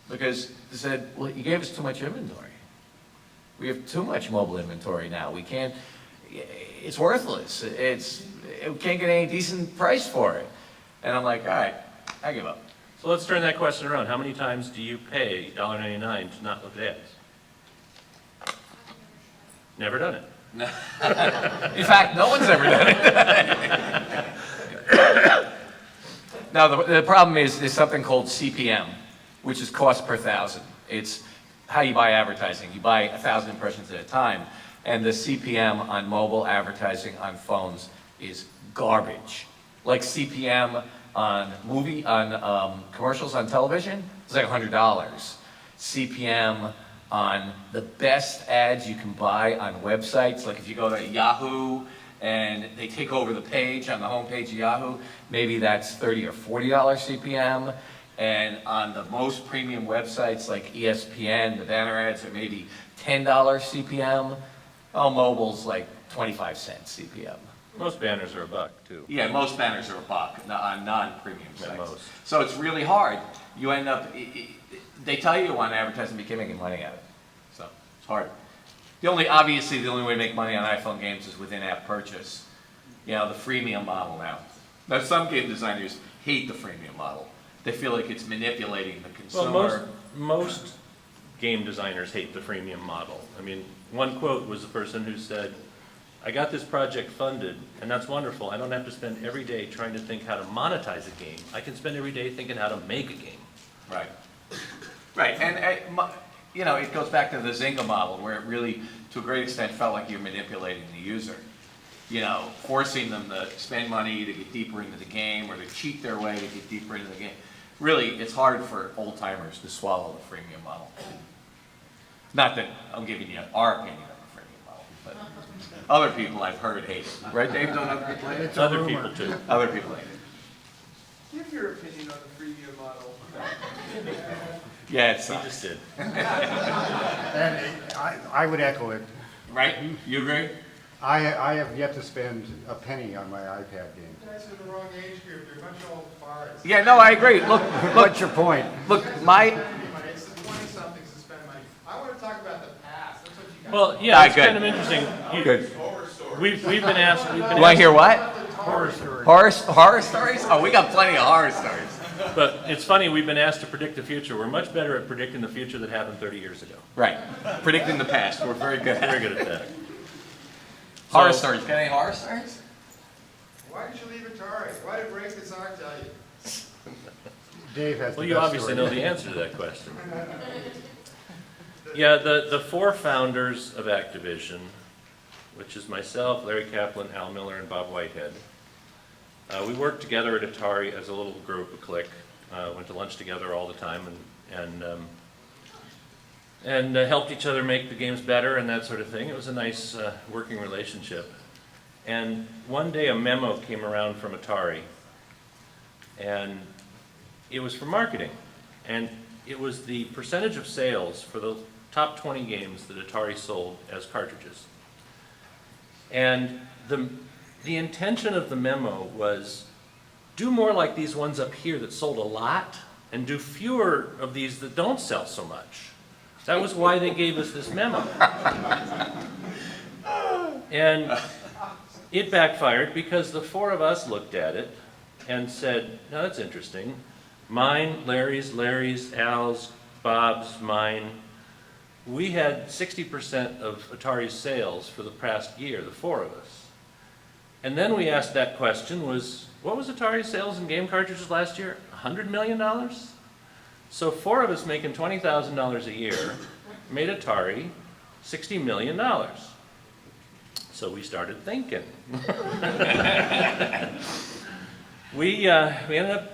because they said, well, you gave us too much inventory. We have too much mobile inventory now. We can't, it's worthless. We can't get any decent price for it. And I'm like, all right, I give up. So let's turn that question around. How many times do you pay $1.99 to not look at ads? Never done it. In fact, no one's ever done it. Now, the problem is there's something called CPM, which is cost per thousand. It's how you buy advertising. You buy 1,000 impressions at a time. And the CPM on mobile advertising on phones is garbage. Like CPM on commercials on television, it's like $100. CPM on the best ads you can buy on websites, like if you go to Yahoo and they take over the page on the homepage of Yahoo, maybe that's $30 or $40 CPM. And on the most premium websites like ESPN, the banner ads are maybe $10 CPM. Oh, mobile's like 25 cents CPM. Most banners are $1 too. Yeah, most banners are $1 on non-premium At sites. most. So it's really hard. You end up, they tell you on advertising, you can't make any money out of it. So it's hard. Obviously, the only way to make money on iPhone games is with in-app purchase. You know, the freemium model now. Now, some game designers hate the freemium model. They feel like it's manipulating the consumer. Well, most game designers hate the freemium model. I mean, one quote was the person who said, I got this project funded, and that's wonderful. I don't have to spend every day trying to think how to monetize a game. I can spend every day thinking how to make a game. Right. Right, and you know, it goes back to the Zynga model, where it really, to a great extent, felt like you're manipulating the user. You know, forcing them to spend money to get deeper into the game, or to cheat their way to get deeper into the game. Really, it's hard for old-timers to swallow the freemium model. Not that I'm giving you our opinion of the freemium model, but other people I've heard hate it. Right, Dave? Don't other people hate it? Other people too. Other people hate it. Give your opinion on the freemium model. Yeah, it He sucks. just did. And I would echo it. Right? You agree? I have yet to spend a penny on my iPad game. You guys are the wrong age group, you're a bunch of old farts. Yeah, no, I agree. Look, What's your point? look, my, It's the 20-somethings that spend money. I want to talk about the past, that's what you guys. Well, yeah, Ah, it's good. kind of interesting. good. We've been asked, You want to hear what? Horror story. Horror stories? Oh, we got plenty of horror stories. but it's funny, we've been asked to predict the future. We're much better at predicting the future that happened 30 years ago. Right. Predicting the past. We're very good. Very good at that. Horror So- stories. Got any horror stories? Why did you leave Atari? Why did Break the Sock tell you? Dave has the Well, you best obviously story. know the answer to that question. Yeah, the four founders of Activision, which is myself, Larry Kaplan, Al Miller, and Bob Whitehead, we worked together at Atari as a little group, a clique. Went to lunch together all the time and helped each other make the games better and that sort of thing. It was a nice working relationship. And one day a memo came around from Atari, and it was for marketing. And it was the percentage of sales for the top 20 games that Atari sold as cartridges. And the intention of the memo was, do more like these ones up here that sold a lot, and do fewer of these that don't sell so much. That was why they gave us this memo. And it backfired because the four of us looked at it and said, no, that's interesting. Mine, Larry's, Al's, Bob's, mine. We had 60% of Atari's sales for the past year, the four of us. And then we asked that question what was Atari's sales in game cartridges last year? $100 million? So four of us making $20,000 a year made Atari $60 million. So we started thinking. We ended up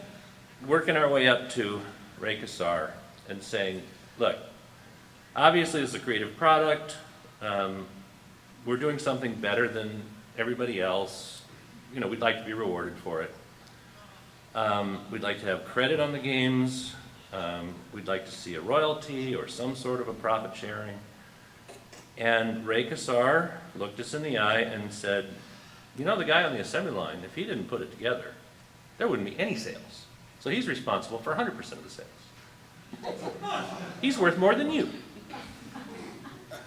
working our way up to Ray Kassar and saying, look, obviously this is a creative product. We're doing something better than everybody else. You know, we'd like to be rewarded for it. We'd like to have credit on the games. We'd like to see a royalty or some sort of a profit sharing. And Ray Kassar looked us in the eye and said, you know, the guy on the assembly line, if he didn't put it together, there wouldn't be any sales. So he's responsible for 100% of the sales. He's worth more than you.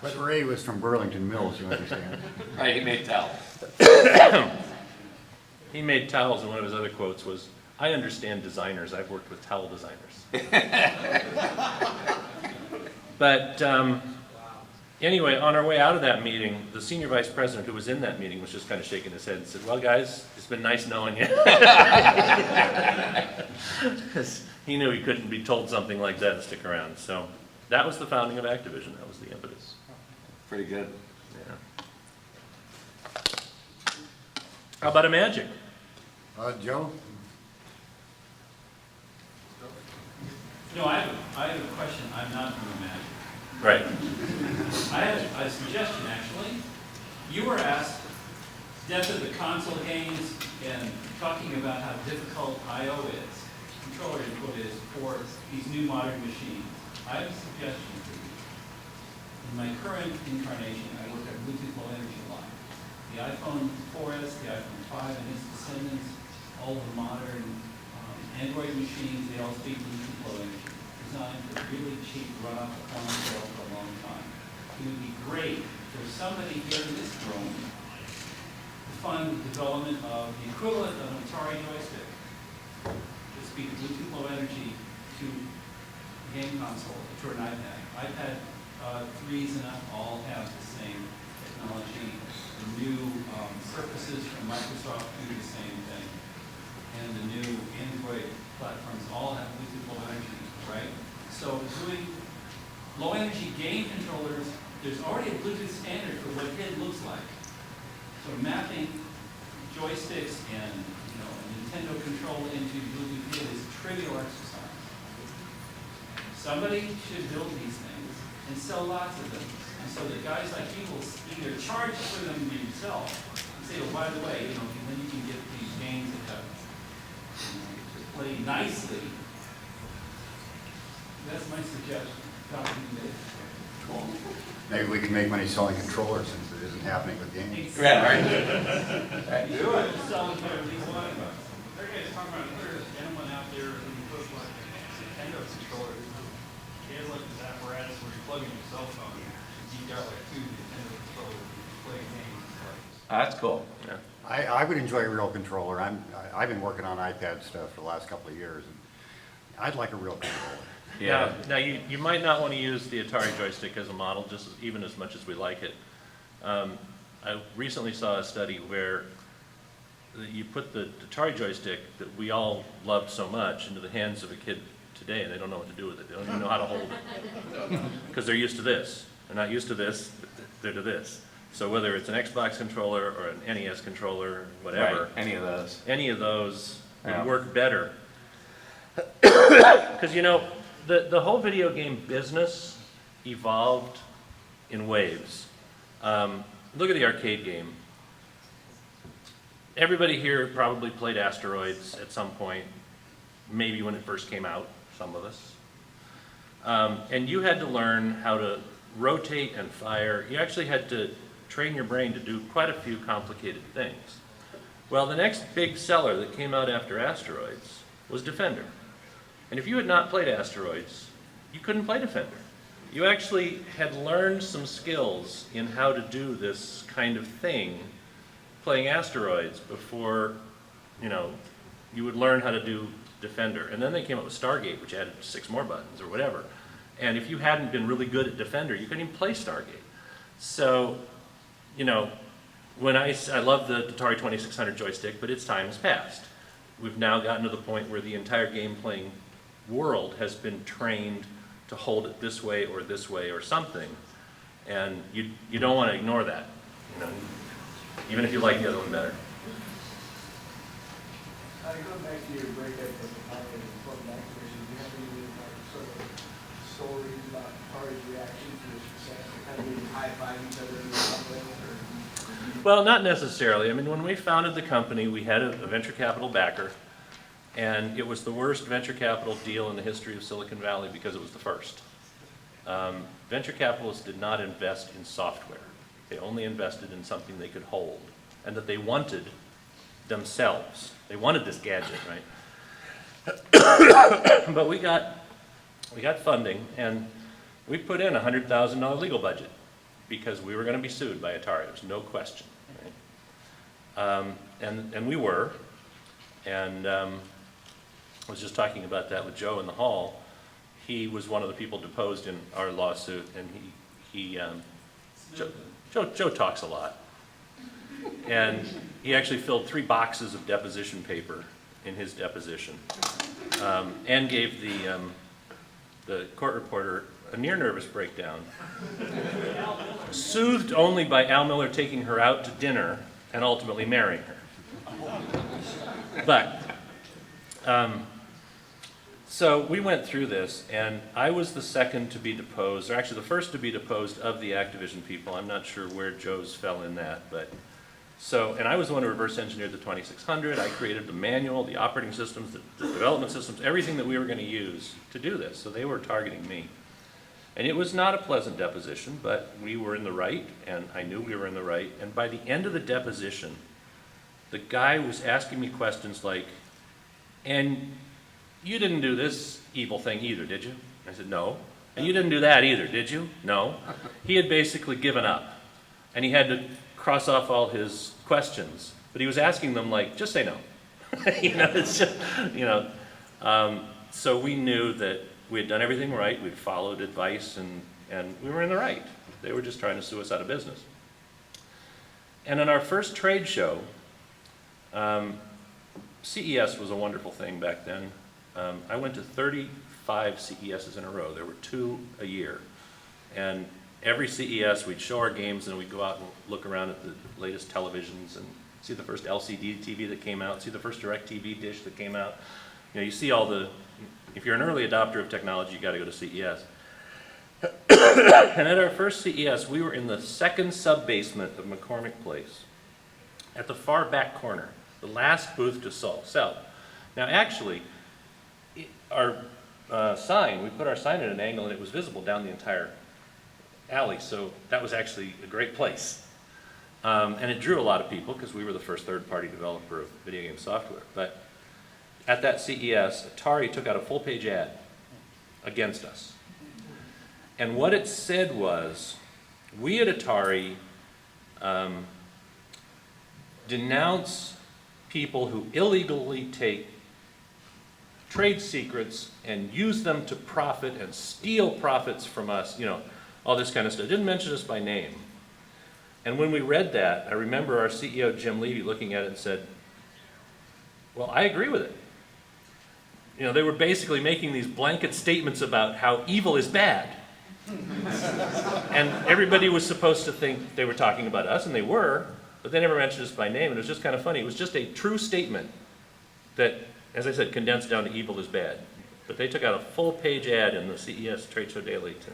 But Ray was from Burlington Mills, you understand. Right, he made towels. He made towels, and one of his other quotes was, I understand designers, I've worked with towel designers. But anyway, on our way out of that meeting, the senior vice president who was in that meeting was just kind of shaking his head and said, well, guys, it's been nice knowing you. Because he knew he couldn't be told something like that and stick around. So that was the founding of Activision. That was the impetus. Pretty good. Yeah. How about a Magic? Joe? No, I have a question. I'm not from the Magic. Right. I have a suggestion, actually. You were asked death of the console games and talking about how difficult I/O is, controller input is for these new modern machines. I have a suggestion for you. In my current incarnation, I work at Bluetooth Low Energy line. The iPhone 4S, the iPhone 5 and its descendants, all the modern Android machines, they all speak Bluetooth Low Energy, designed for really cheap runoff performance sales for a long time. It would be great for somebody here in this room to fund the development of the equivalent of an Atari joystick to speak Bluetooth Low Energy to a game console, to an iPad. iPad 3s and up all have the same technology. The new Surfaces from Microsoft do the same thing. And the new Android platforms all have Bluetooth Low Energy, right? So doing low energy game controllers, there's already a Bluetooth standard for what it looks like. So mapping joysticks and a Nintendo controller into Bluetooth HID is a trivial exercise. Somebody should build these things and sell lots of them. And so that guys like you will either charge for them yourself and say, oh, by the way, then you can get these games that have to play nicely. That's my suggestion. Maybe we can make money selling controllers into isn't happening with games. Yeah, right. You are selling here, these one, there guys talking about, there's a gentleman out there who put like a Nintendo controller. He has like this apparatus where you plug in your cell phone. He's got like 2 Nintendo controllers, you play games. That's cool. Yeah. I would enjoy a real controller. I've been working on iPad stuff for the last couple of years, and I'd like a real controller. Yeah. Now you might not want to use the Atari joystick as a model, even as much as we like it. I recently saw a study where you put the Atari joystick that we all loved so much into the hands of a kid today, and they don't know what to do with it. They don't even know how to hold it. Because they're used to this. They're not used to this, they're to this. So whether it's an Xbox controller or an NES controller, whatever. Right, any of those. Would Yeah. work better. Because, you know, the whole video game business evolved in waves. Look at the arcade game. Everybody here probably played Asteroids at some point, maybe when it first came out, some of us. And you had to learn how to rotate and fire. You actually had to train your brain to do quite a few complicated things. Well, the next big seller that came out after Asteroids was Defender. And if you had not played Asteroids, you couldn't play Defender. You actually had learned some skills in how to do this kind of thing playing Asteroids before, you know, you would learn how to do Defender. And then they came up with Stargate, which added 6 more buttons or whatever. And if you hadn't been really good at Defender, you couldn't even play Stargate. So, you know, when I love the Atari 2600 joystick, but its time has passed. We've now gotten to the point where the entire game-playing world has been trained to hold it this way or something. And you don't want to ignore that, you know, even if you like the other one better. Going back to your breakup of the Atari and Important Activision, do you have any sort of stories about Atari's reaction to the success? Kind of maybe high-five each other in the public, or? Well, not necessarily. I mean, when we founded the company, we had a venture capital backer, and it was the worst venture capital deal in the history of Silicon Valley because it was the first. Venture capitalists did not invest in software. They only invested in something they could hold and that they wanted themselves. They wanted this gadget, right? But we got funding, and we put in a $100,000 legal budget because we were going to be sued by Atari. There's no question. Right? And we were. And I was just talking about that with Joe in the hall. He was one of the people deposed in our lawsuit, and Joe talks a lot. And he actually filled 3 boxes of deposition paper in his deposition, and gave the court reporter a near nervous breakdown, soothed only by Al Miller taking her out to dinner and ultimately marrying her. But, so we went through this, and I was the second to be deposed, or actually the first to be deposed of the Activision people. I'm not sure where Joe's fell in that, but so, and I was the one who reverse engineered the 2600. I created the manual, the operating systems, the development systems, everything that we were going to use to do this. So they were targeting me. And it was not a pleasant deposition, but we were in the right, and I knew we were in the right. And by the end of the deposition, the guy was asking me questions like, and you didn't do this evil thing either, did you? I said, no. And you didn't do that either, did you? No. He had basically given up, and he had to cross off all his questions, but he was asking them like, just say no. You know, it's just, you know. So we knew that we had done everything right, we'd followed advice, and we were in the right. They were just trying to sue us out of business. And in our first trade show, CES was a wonderful thing back then. I went to 35 CESs in a row. There were 2 a year. And every CES, we'd show our games, and we'd go out and look around at the latest televisions and see the first LCD TV that came out, see the first DirecTV dish that came out. You know, you see all the, if you're an early adopter of technology, you got to go to CES. And at our first CES, we were in the second sub-basement of McCormick Place, at the far back corner, the last booth to sell. Now, actually, our sign, we put our sign at an angle, and it was visible down the entire alley, so that was actually a great place. And it drew a lot of people because we were the first third-party developer of video game software. But at that CES, Atari took out a full-page ad against us. And what it said was, we at Atari denounce people who illegally take trade secrets and use them to profit and steal profits from us, all this kind of stuff. It didn't mention us by name. And when we read that, I remember our CEO, Jim Levy, looking at it and said, well, I agree with it. They were basically making these blanket statements about how evil is bad. And everybody was supposed to think they were talking about us, and they were, but they never mentioned us by name, and it was just kind of funny. It was just a true statement that, as I said, condensed down to evil is bad. But they took out a full-page ad in the CES Trade Show Daily to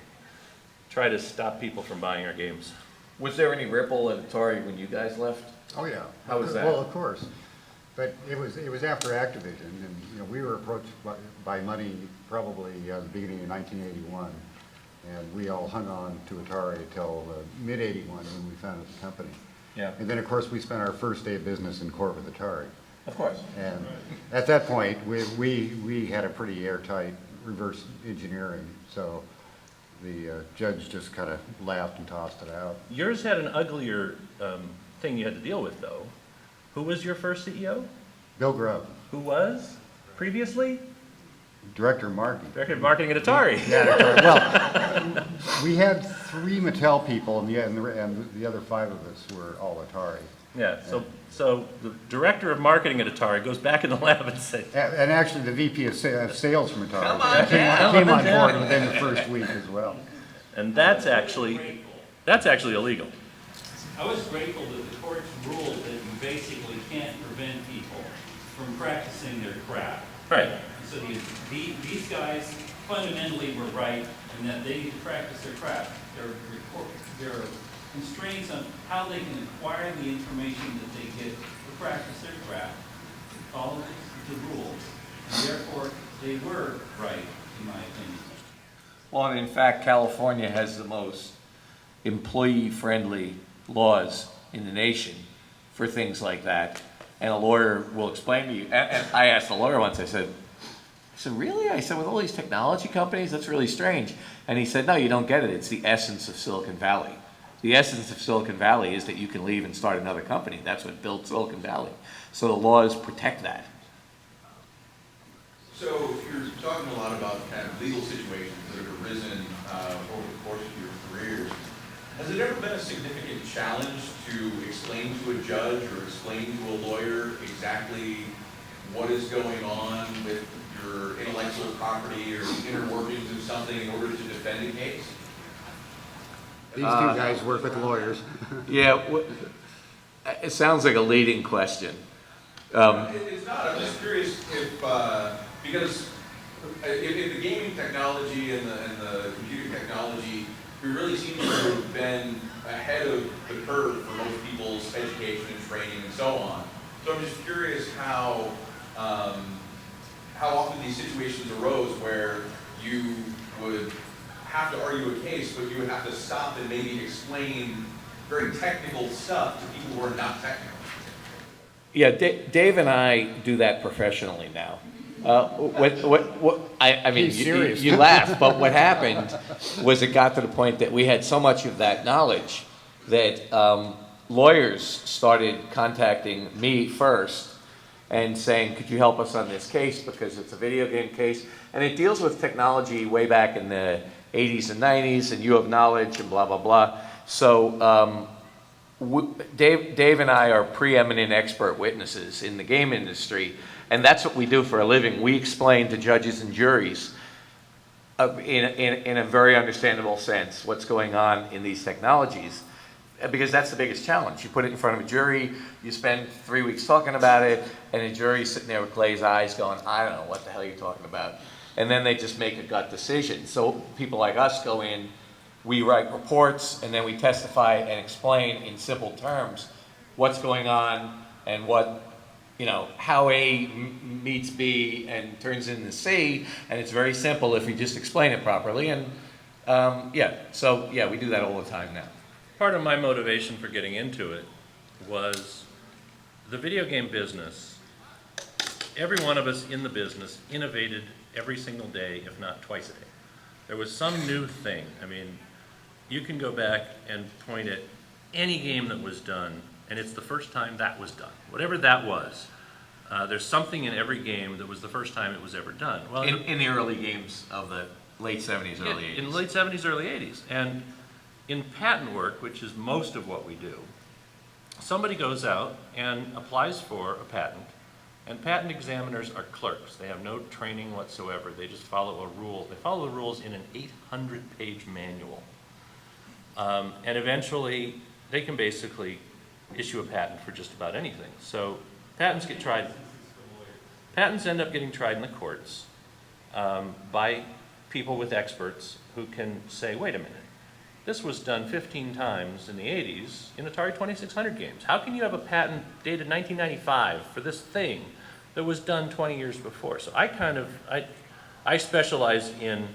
try to stop people from buying our games. Was there any ripple at Atari when you guys left? Oh, yeah. How was that? Well, of course. But it was after Activision, and we were approached by money probably the beginning of 1981, and we all hung on to Atari until mid-'81 when we founded the company. Yeah. And then, of course, we spent our first day of business in court with Atari. Of course. And at that point, we had a pretty airtight reverse engineering, so the judge just kind of laughed and tossed it out. Yours had an uglier thing you had to deal with, though. Who was your first CEO? Bill Grubb, Who was previously? Director of Marketing. Director of Marketing at Atari. Yeah, well, we had 3 Mattel people, and the other 5 of us were all Atari. Yeah, so the Director of Marketing at Atari goes back in the lab and says, And actually, the VP of Sales from Atari Come on came on board within the first week as well. and that's actually illegal. I was grateful that the courts ruled that you basically can't prevent people from practicing their craft. Right. So these guys fundamentally were right in that they need to practice their craft. There are constraints on how they can acquire the information that they get to practice their craft, follow the rules, and therefore they were right, in my opinion. Well, and in fact, California has the most employee-friendly laws in the nation for things like that. And a lawyer will explain to you, and I asked the lawyer once, I said, really? I said, with all these technology companies, that's really strange. And he said, no, you don't get it. It's the essence of Silicon Valley. The essence of Silicon Valley is that you can leave and start another company. That's what built Silicon Valley. So the laws protect that. So you're talking a lot about kind of legal situations that have arisen over the course of your careers. Has it ever been a significant challenge to explain to a judge or explain to a lawyer exactly what is going on with your intellectual property or the inner workings of something in order to defend a case? These 2 guys work with lawyers. Yeah, it sounds like a leading question. It's not. I'm just curious if, because if the gaming technology and the computer technology, we really seem to have been ahead of the curve for most people's education and training and so on. So I'm just curious how often these situations arose where you would have to argue a case, but you would have to stop and maybe explain very technical stuff to people who are not technical. Yeah, Dave and I do that professionally now. I mean, He's serious. you laugh, but what happened was it got to the point that we had so much of that knowledge that lawyers started contacting me first and saying, could you help us on this case because it's a video game case, and it deals with technology way back in the 80s and 90s, and you have knowledge and blah, blah, blah. So Dave and I are preeminent expert witnesses in the game industry, and that's what we do for a living. We explain to judges and juries in a very understandable sense what's going on in these technologies, because that's the biggest challenge. You put it in front of a jury, you spend 3 weeks talking about it, and the jury's sitting there with glazed eyes going, I don't know what the hell you're talking about. And then they just make a gut decision. So people like us go in, we write reports, and then we testify and explain in simple terms what's going on and what, how A meets B and turns into C, and it's very simple if you just explain it properly. And we do that all the time now. Part of my motivation for getting into it was the video game business. Every one of us in the business innovated every single day, if not twice a day. There was some new thing. I mean, you can go back and point at any game that was done, and it's the first time that was done. Whatever that was, there's something in every game that was the first time it was ever done. Well, In the early games of the late 70s, early 80s. in the late 70s, early 80s. And in patent work, which is most of what we do, somebody goes out and applies for a patent, and patent examiners are clerks. They have no training whatsoever. They just follow a rule. They follow the rules in an 800-page manual. And eventually, they can basically issue a patent for just about anything. So patents get tried. Patents end up getting tried in the courts by people with experts who can say, wait a minute, this was done 15 times in the 80s in Atari 2600 games. How can you have a patent dated 1995 for this thing that was done 20 years before? So I specialize in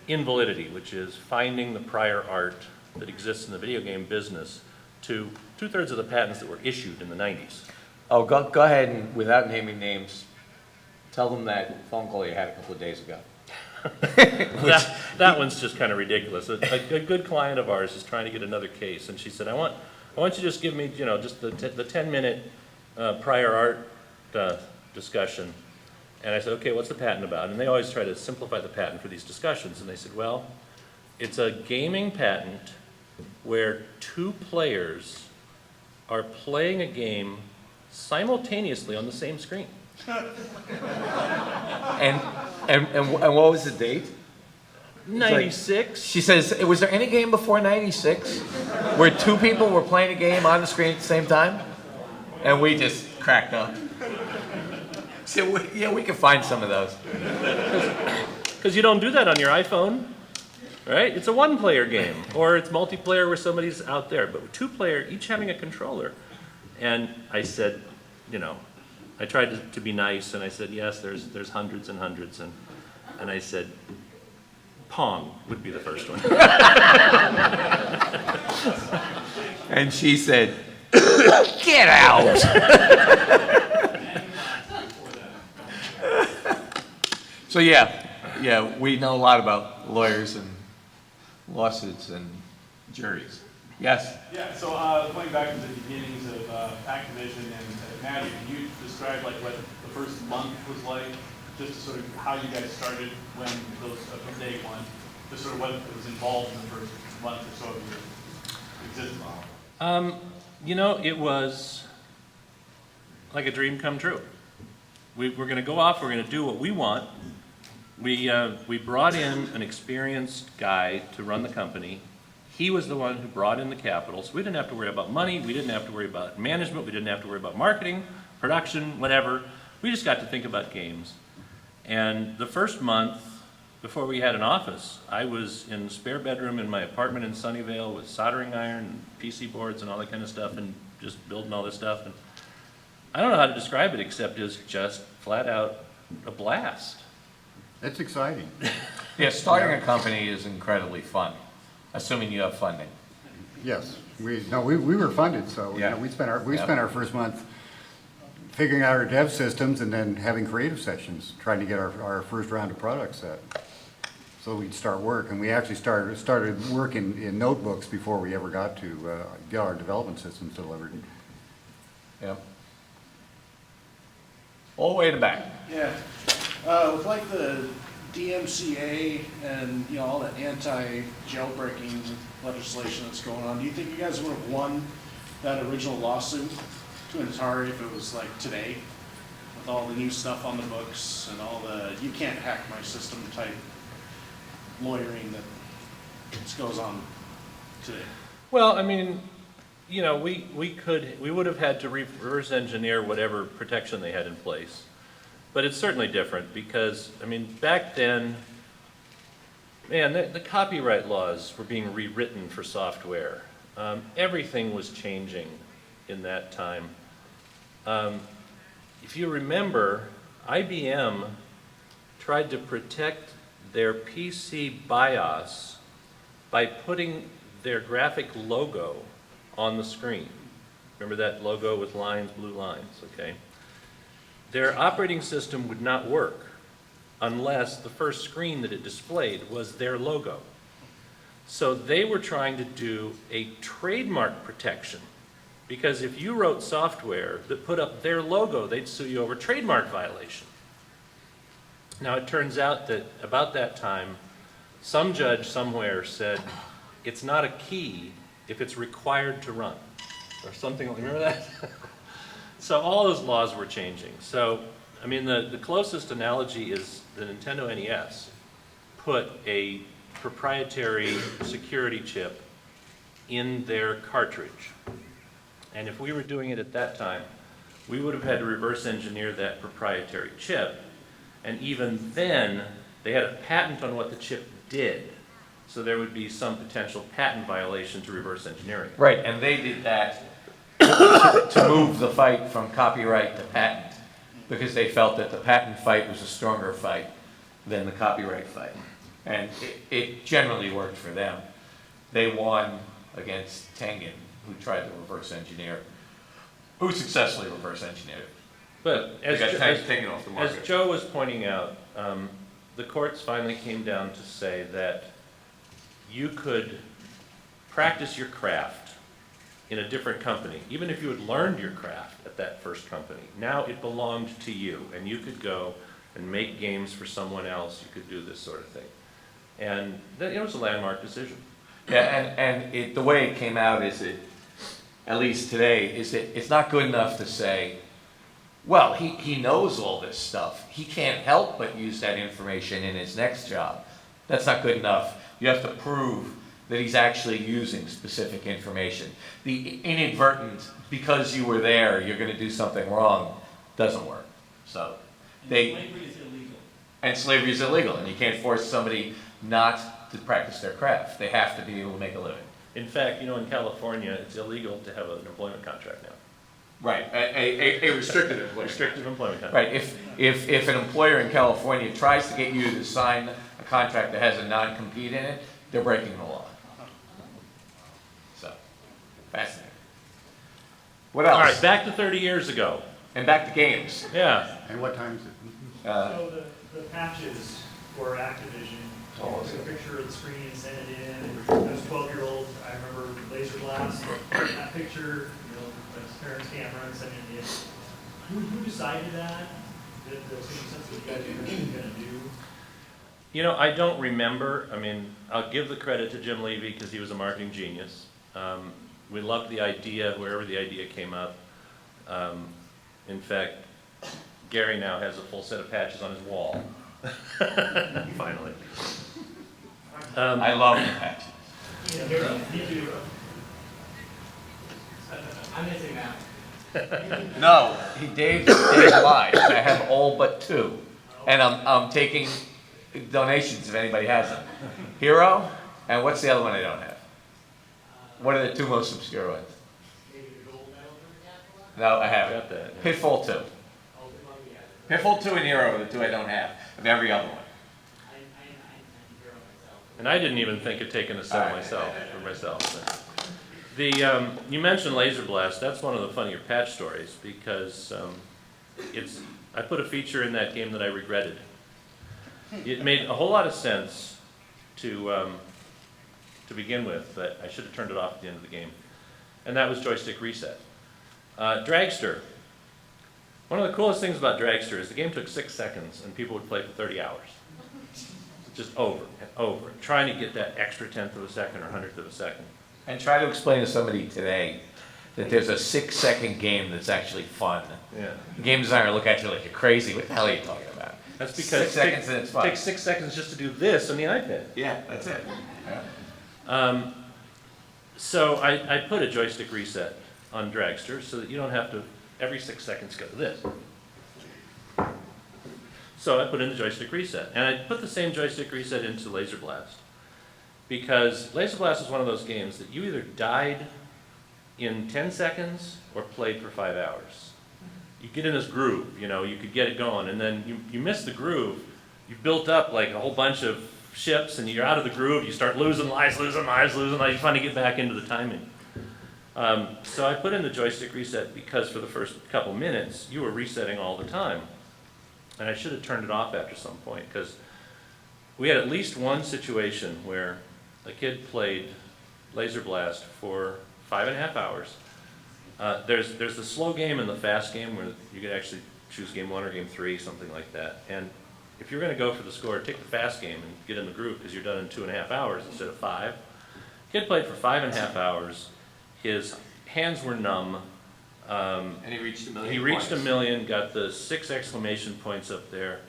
invalidity, which is finding the prior art that exists in the video game business to 2/3 of the patents that were issued in the 90s. Oh, go ahead and, without naming names, tell them that phone call you had a couple of days ago. That one's just kind of ridiculous. A good client of ours is trying to get another case, and she said, I want you to just give me, just the 10-minute prior art discussion. And I said, okay, what's the patent about? And they always try to simplify the patent for these discussions. And they said, well, it's a gaming patent where two players are playing a game simultaneously on the same screen. And what was the date? 96. She says, was there any game before 96 where two people were playing a game on the screen at the same time? And we just cracked up. So yeah, we can find some of those. Because you don't do that on your iPhone, right? It's a one-player game, or it's multiplayer where somebody's out there, but two-player, each having a controller. And I said, I tried to be nice, and I said, yes, there's hundreds and hundreds, and I said, Pong would be the first one. And she said, get out! So yeah, we know a lot about lawyers and lawsuits and juries. Yes? Yeah, so going back to the beginnings of Activision and Magic, can you describe like what the first month was like, just to sort of how you guys started when those, from day one, just sort of what was involved in the first month or so of your existence? It was like a dream come true. We're going to go off, we're going to do what we want. We brought in an experienced guy to run the company. He was the one who brought in the capital, so we didn't have to worry about money, we didn't have to worry about management, we didn't have to worry about marketing, production, whatever. We just got to think about games. And the first month, before we had an office, I was in the spare bedroom in my apartment in Sunnyvale with soldering iron and PC boards and all that kind of stuff, and just building all this stuff. And I don't know how to describe it except it's just flat out a blast. It's exciting. Yeah, starting a company is incredibly fun, assuming you have funding. Yes, we were funded, so Yeah. we spent our first month figuring out our dev systems and then having creative sessions, trying to get our first round of products set, so we'd start work. And we actually started work in notebooks before we ever got to get our development systems delivered. Yeah. All the way to the back. Yeah, with like the DMCA and, all that anti-jailbreaking legislation that's going on, do you think you guys would have won that original lawsuit to Atari if it was like today? With all the new stuff on the books and all the, you can't hack my system type lawyering that goes on today? Well, I mean, we would have had to reverse engineer whatever protection they had in place. But it's certainly different because, back then, man, the copyright laws were being rewritten for software. Everything was changing in that time. If you remember, IBM tried to protect their PC BIOS by putting their graphic logo on the screen. Remember that logo with lines, blue lines, okay? Their operating system would not work unless the first screen that it displayed was their logo. So they were trying to do a trademark protection, because if you wrote software that put up their logo, they'd sue you over trademark violation. Now, it turns out that about that time, some judge somewhere said, it's not a key if it's required to run, or something. Remember that? So all those laws were changing. So, I mean, the closest analogy is the Nintendo NES put a proprietary security chip in their cartridge. And if we were doing it at that time, we would have had to reverse engineer that proprietary chip. And even then, they had a patent on what the chip did. So there would be some potential patent violation to reverse engineering it. Right, and they did that to move the fight from copyright to patent, because they felt that the patent fight was a stronger fight than the copyright fight. And it generally worked for them. They won against Tengen, who tried to reverse engineer, who successfully reverse engineered it. But They got Tengen off the as market. Joe was pointing out, the courts finally came down to say that you could practice your craft in a different company, even if you had learned your craft at that first company. Now it belonged to you, and you could go and make games for someone else. You could do this sort of thing. And that, it was a landmark decision. Yeah, and the way it came out is that, at least today, is that it's not good enough to say, well, he knows all this stuff. He can't help but use that information in his next job. That's not good enough. You have to prove that he's actually using specific information. The inadvertent, because you were there, you're going to do something wrong, doesn't work. So Slavery is illegal. and slavery is illegal, and you can't force somebody not to practice their craft. They have to be able to make a living. In fact, you know, in California, it's illegal to have an employment contract now. Right, a restricted employment. Restrictive employment contract. Right, if an employer in California tries to get you to sign a contract that has a non-compete in it, they're breaking the law. So, fascinating. What else? All right, back to 30 years ago. And back to games. Yeah. And what time is it? So the patches for Activision, Oh, took a picture of the screen and sent it in, and I was 12-year-old, I remember laser blast, that picture, his parents' camera and sending it in. Who decided that? That that's something you guys were gonna do? You know, I don't remember. I mean, I'll give the credit to Jim Levy because he was a marketing genius. We loved the idea, wherever the idea came up. In fact, Gary now has a full set of patches on his wall. Finally. I love the patches. Me too. I'm missing that. No, Dave lied. I have all but two. And I'm taking donations if anybody has them. Hero, and what's the other one I don't have? What are the two most obscure ones? No, I haven't. Got that, yeah. Pitfall 2. Pitfall 2 and Hero are the two I don't have, of every other one. And I didn't even think of taking a set All right. myself, for myself. But you mentioned Laser Blast. That's one of the funnier patch stories because I put a feature in that game that I regretted. It made a whole lot of sense to begin with, but I should have turned it off at the end of the game. And that was joystick reset. Dragster. One of the coolest things about Dragster is the game took 6 seconds and people would play for 30 hours. Just over and over, trying to get that extra tenth of a second or hundredth of a second. And try to explain to somebody today that there's a 6-second game that's actually fun. Yeah. The game designer will look at you like you're crazy. What the hell are you talking about? That's because 6 seconds and it's fun. It takes 6 seconds just to do this on the iPad. Yeah, that's it. Yeah. So I put a joystick reset on Dragster so that you don't have to, every 6 seconds, go to this. So I put in the joystick reset. And I put the same joystick reset into Laser Blast. Because Laser Blast is one of those games that you either died in 10 seconds or played for 5 hours. You get in this groove, you could get it going, and then you miss the groove. You built up like a whole bunch of ships, and you're out of the groove. You start losing lives, you finally get back into the timing. So I put in the joystick reset because for the first couple minutes, you were resetting all the time. And I should have turned it off after some point, because we had at least one situation where a kid played Laser Blast for 5.5 hours. There's the slow game and the fast game where you could actually choose game 1 or game 3, something like that. And if you're going to go for the score, take the fast game and get in the groove, because you're done in 2.5 hours instead of 5. Kid played for 5.5 hours. His hands were numb. And he reached 1 million He reached points. 1 million, got the 6 exclamation points up there,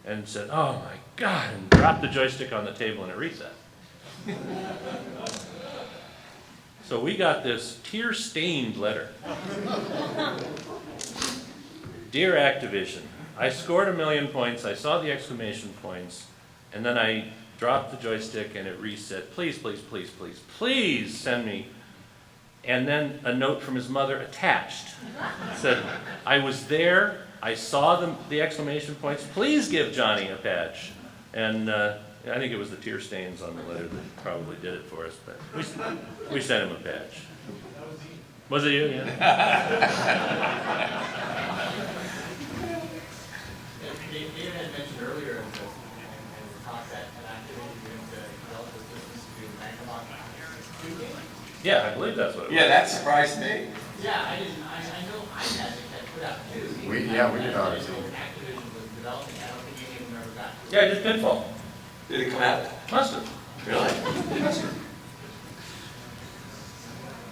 and said, "Oh my God," and dropped the joystick on the table and it reset. So we got this tear-stained letter. Dear Activision, I scored 1 million points, I saw the exclamation points, and then I dropped the joystick and it reset. Please, please, please, please, please send me. And then a note from his mother attached. Said, I was there, I saw the exclamation points, please give Johnny a patch. And I think it was the tear stains on the letter that probably did it for us, but we sent him a patch. Was it you? Yeah. David had mentioned earlier in the talk that at Activision you're going to develop this business to do Magnavox. Yeah, I believe that's what it was. Yeah, that surprised me. Yeah, I know iMagic had put out two. We did ours. Activision was developing, I don't think any of them ever got. Yeah, I did Pinfall. Did it come out? Must have. Really? Must have.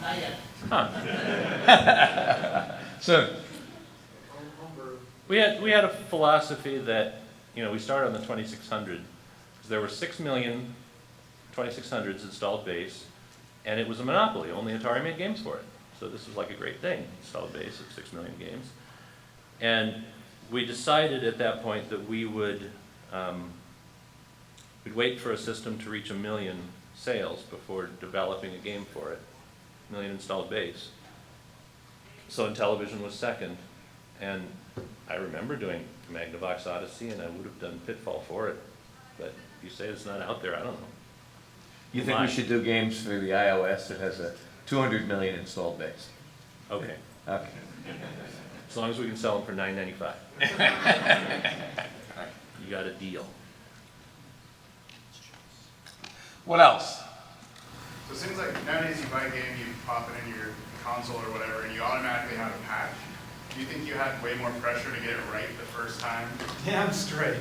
Not yet. Huh. Soon. We had a philosophy that, we started on the 2600, because there were 6 million 2600s installed base, and it was a monopoly. Only Atari made games for it. So this was like a great thing, installed base of 6 million games. And we decided at that point that we would we'd wait for a system to reach 1 million sales before developing a game for it, 1 million installed base. So Intellivision was second, and I remember doing Magnavox Odyssey, and I would have done Pitfall for it. But if you say it's not out there, I don't know. You think we should do games for the iOS that has a 200 million installed base? Okay. Okay. As long as we can sell them for $9.95. You got a deal. What else? So it seems like nowadays you buy a game, you pop it in your console or whatever, and you automatically have a patch. Do you think you had way more pressure to get it right the first time? Damn straight.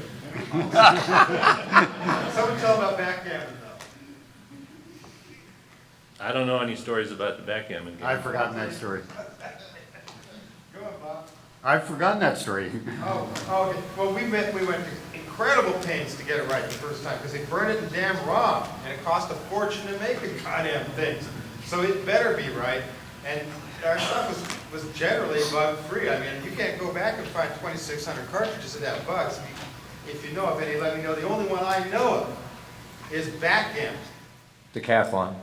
Someone tell about backgammon though. I don't know any stories about the backgammon game. I've forgotten that story. Go on, Bob. I've forgotten that story. Oh, okay. Well, we went to incredible pains to get it right the first time because they burned it in damn ROM, and it cost a fortune to make the goddamn things. So it better be right. And our stuff was generally bug-free. I mean, you can't go back and find 2,600 cartridges that have bugs. If you know of any, let me know. The only one I know of is backgammon. Decathlon.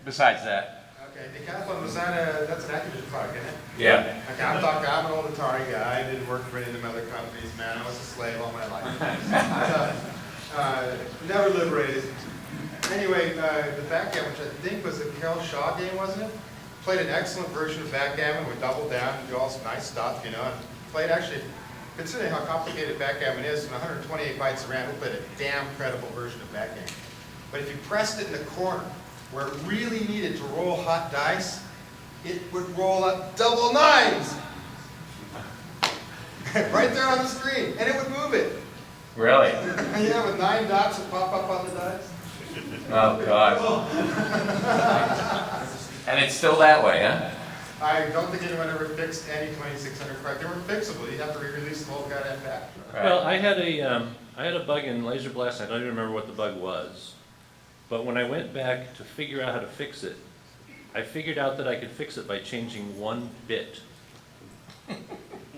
Besides that. Okay, Decathlon was that's an Activision product, isn't it? Yeah. Okay, I'm an old Atari guy. I didn't work for any of them other companies, man. I was a slave all my life. Never liberated. Anyway, the backgammon, which I think was a Kel Shaw game, wasn't it? Played an excellent version of backgammon. We doubled down and do all some nice stuff, and played actually, considering how complicated backgammon is, and 128 bytes of RAM, we played a damn credible version of backgammon. But if you pressed it in the corner, where it really needed to roll hot dice, it would roll up double nines. Right there on the screen, and it would move it. Really? Yeah, with 9 dots that pop up on the dice. Oh, God. And it's still that way, huh? I don't think anyone ever fixed any 2600 cards. They weren't fixable. You'd have to re-release the whole goddamn pack. Right. Well, I had a bug in Laser Blast. I don't even remember what the bug was. But when I went back to figure out how to fix it, I figured out that I could fix it by changing 1 bit.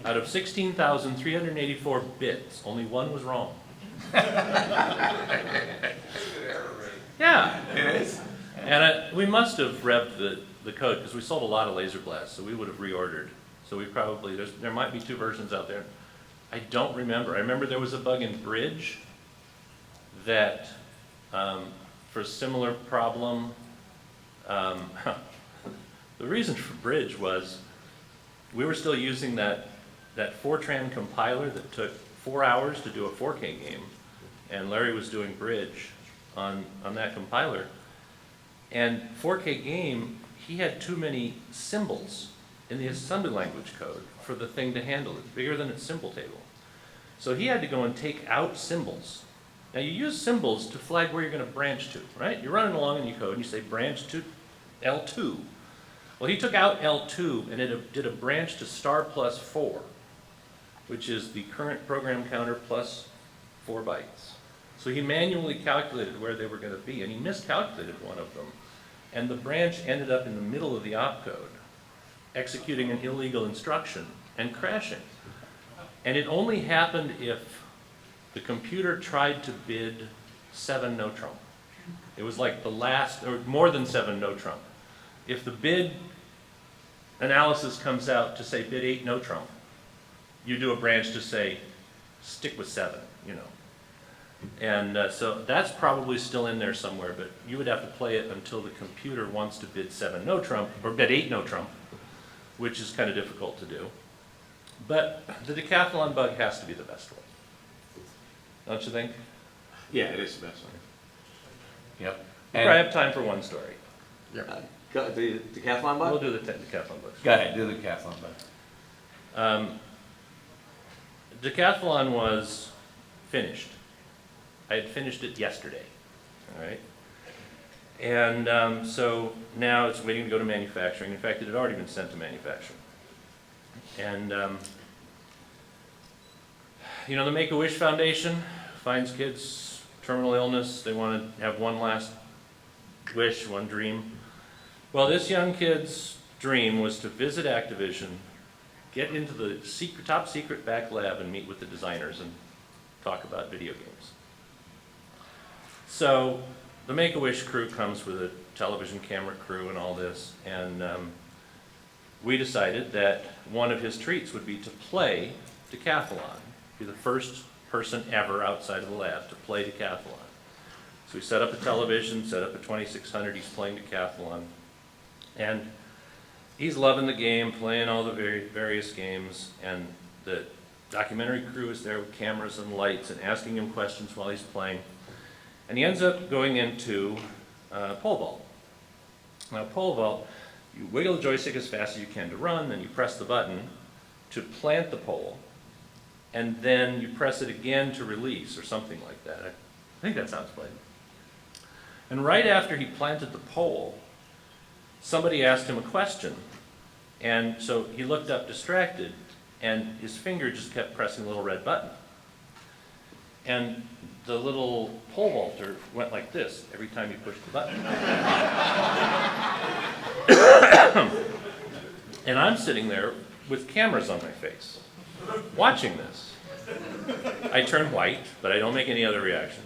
Out of 16,384 bits, only 1 was wrong. Yeah. It is. And we must have revved the code, because we sold a lot of Laser Blasts, so we would have reordered. So we probably, there might be 2 versions out there. I don't remember. I remember there was a bug in Bridge that, for a similar problem, the The reason for bridge was we were still using that Fortran compiler that took 4 hours to do a 4K game, and Larry was doing bridge on that compiler. And 4K game, he had too many symbols in the assembly language code for the thing to handle. It's bigger than its symbol table. So he had to go and take out symbols. Now you use symbols to flag where you're going to branch to, right? You're running along in your code and you say branch to L2. Well, he took out L2 and it did a branch to star plus 4, which is the current program counter plus 4 bytes. So he manually calculated where they were going to be, and he miscalculated one of them. And the branch ended up in the middle of the opcode, executing an illegal instruction and crashing. And it only happened if the computer tried to bid 7 no trump. It was like the last, or more than 7 no trump. If the bid analysis comes out to say bid 8 no trump, you do a branch to say stick with 7, you know. And so that's probably still in there somewhere, but you would have to play it until the computer wants to bid 7 no trump, or bid 8 no trump, which is kind of difficult to do. But the decathlon bug has to be the best way. Don't you think? Yeah, it is the best one. Yep. We probably have time for one story. The decathlon bug? We'll do the decathlon bug. Go ahead, do the decathlon bug. Decathlon was finished. I had finished it yesterday, all right? And so now it's waiting to go to manufacturing. In fact, it had already been sent to manufacturing. And you know, the Make-A-Wish Foundation finds kids terminal illness. They want to have one last wish, one dream. Well, this young kid's dream was to visit Activision, get into the top secret back lab and meet with the designers and talk about video games. So the Make-A-Wish crew comes with a television camera crew and all this, and we decided that one of his treats would be to play decathlon, be the first person ever outside of the lab to play decathlon. So we set up a television, set up a 2600, he's playing decathlon, and he's loving the game, playing all the various games, and the documentary crew is there with cameras and lights and asking him questions while he's playing. And he ends up going into pole vault. Now pole vault, you wiggle the joystick as fast as you can to run, then you press the button to plant the pole, and then you press it again to release, or something like that. I think that's how it's played. And right after he planted the pole, somebody asked him a question. And so he looked up distracted, and his finger just kept pressing the little red button. And the little pole vaulter went like this every time he pushed the button. And I'm sitting there with cameras on my face, watching this. I turn white, but I don't make any other reaction.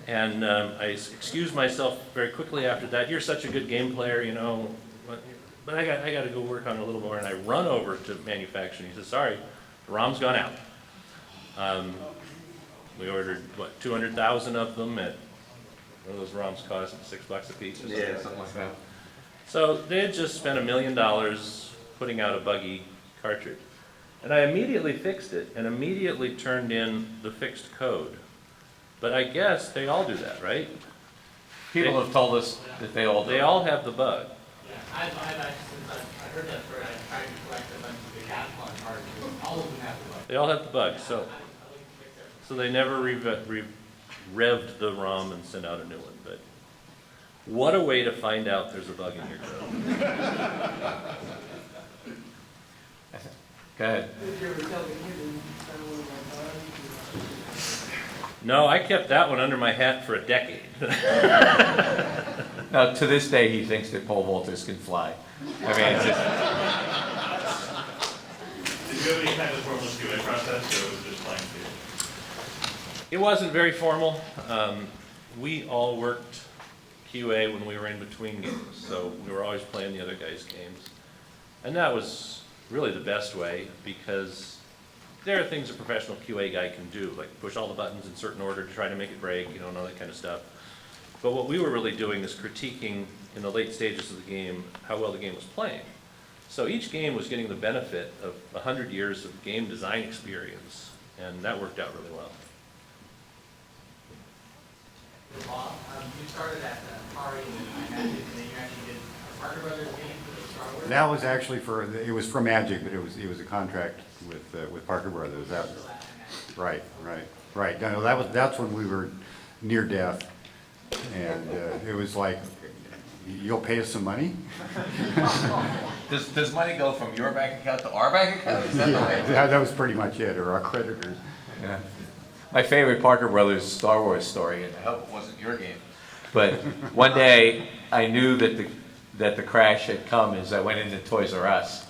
And I excuse myself very quickly after that. You're such a good game player, you know, but I got to go work on it a little more. And I run over to manufacturing. He says, sorry, the ROM's gone out. We ordered, what, 200,000 of them at, what do those ROMs cost, $6 a piece or something? Yeah, something like that. So they had just spent $1 million putting out a buggy cartridge. And I immediately fixed it and immediately turned in the fixed code. But I guess they all do that, right? People have told us that they all do. They all have the bug. Yeah, I've actually, since I heard that story, I tried to collect a bunch of decathlon cartridges. All of them have the bug. They all have the bug. So they never revved the ROM and sent out a new one. But what a way to find out there's a bug in your code. Go ahead. Did you ever tell the kid and found one of my bugs? No, I kept that one under my hat for a decade. Now, to this day, he thinks that pole vaulters can fly. I mean, it's just... Did you have any kind of formal QA process, or was it just plain field? It wasn't very formal. We all worked QA when we were in between games, so we were always playing the other guys' games. And that was really the best way, because there are things a professional QA guy can do, like push all the buttons in certain order to try to make it break, you know, and all that kind of stuff. But what we were really doing is critiquing in the late stages of the game how well the game was playing. So each game was getting the benefit of 100 years of game design experience, and that worked out really well. Bob, you started at Atari and Magic, and then you actually did a Parker Brothers game for the Star Wars. That was actually it was for Magic, but it was a contract with Parker Brothers. Right. No, that's when we were near death, and it was like, you'll pay us some money? Does money go from your bank account to our bank account? Is that the way? Yeah, that was pretty much it, or our creditors. Yeah. My favorite Parker Brothers Star Wars story, and I hope it wasn't your game, but one day I knew that the crash had come as I went into Toys R Us,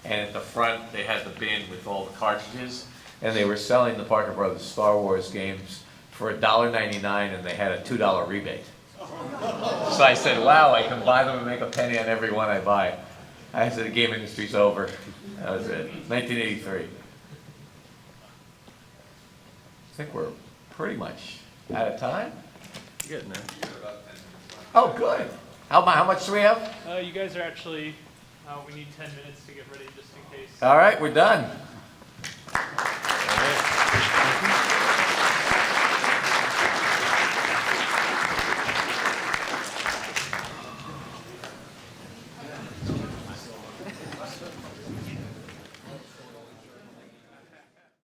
and at the front they had the bin with all the cartridges, and they were selling the Parker Brothers Star Wars games for $1.99, and they had a $2 rebate. So I said, wow, I can buy them and make a penny on every one I buy. I said, the game industry's over. That was it. 1983. I think we're pretty much out of time. Good, man. Oh, good. How much do we have? You guys are actually, we need 10 minutes to get ready just in case. All right, we're done.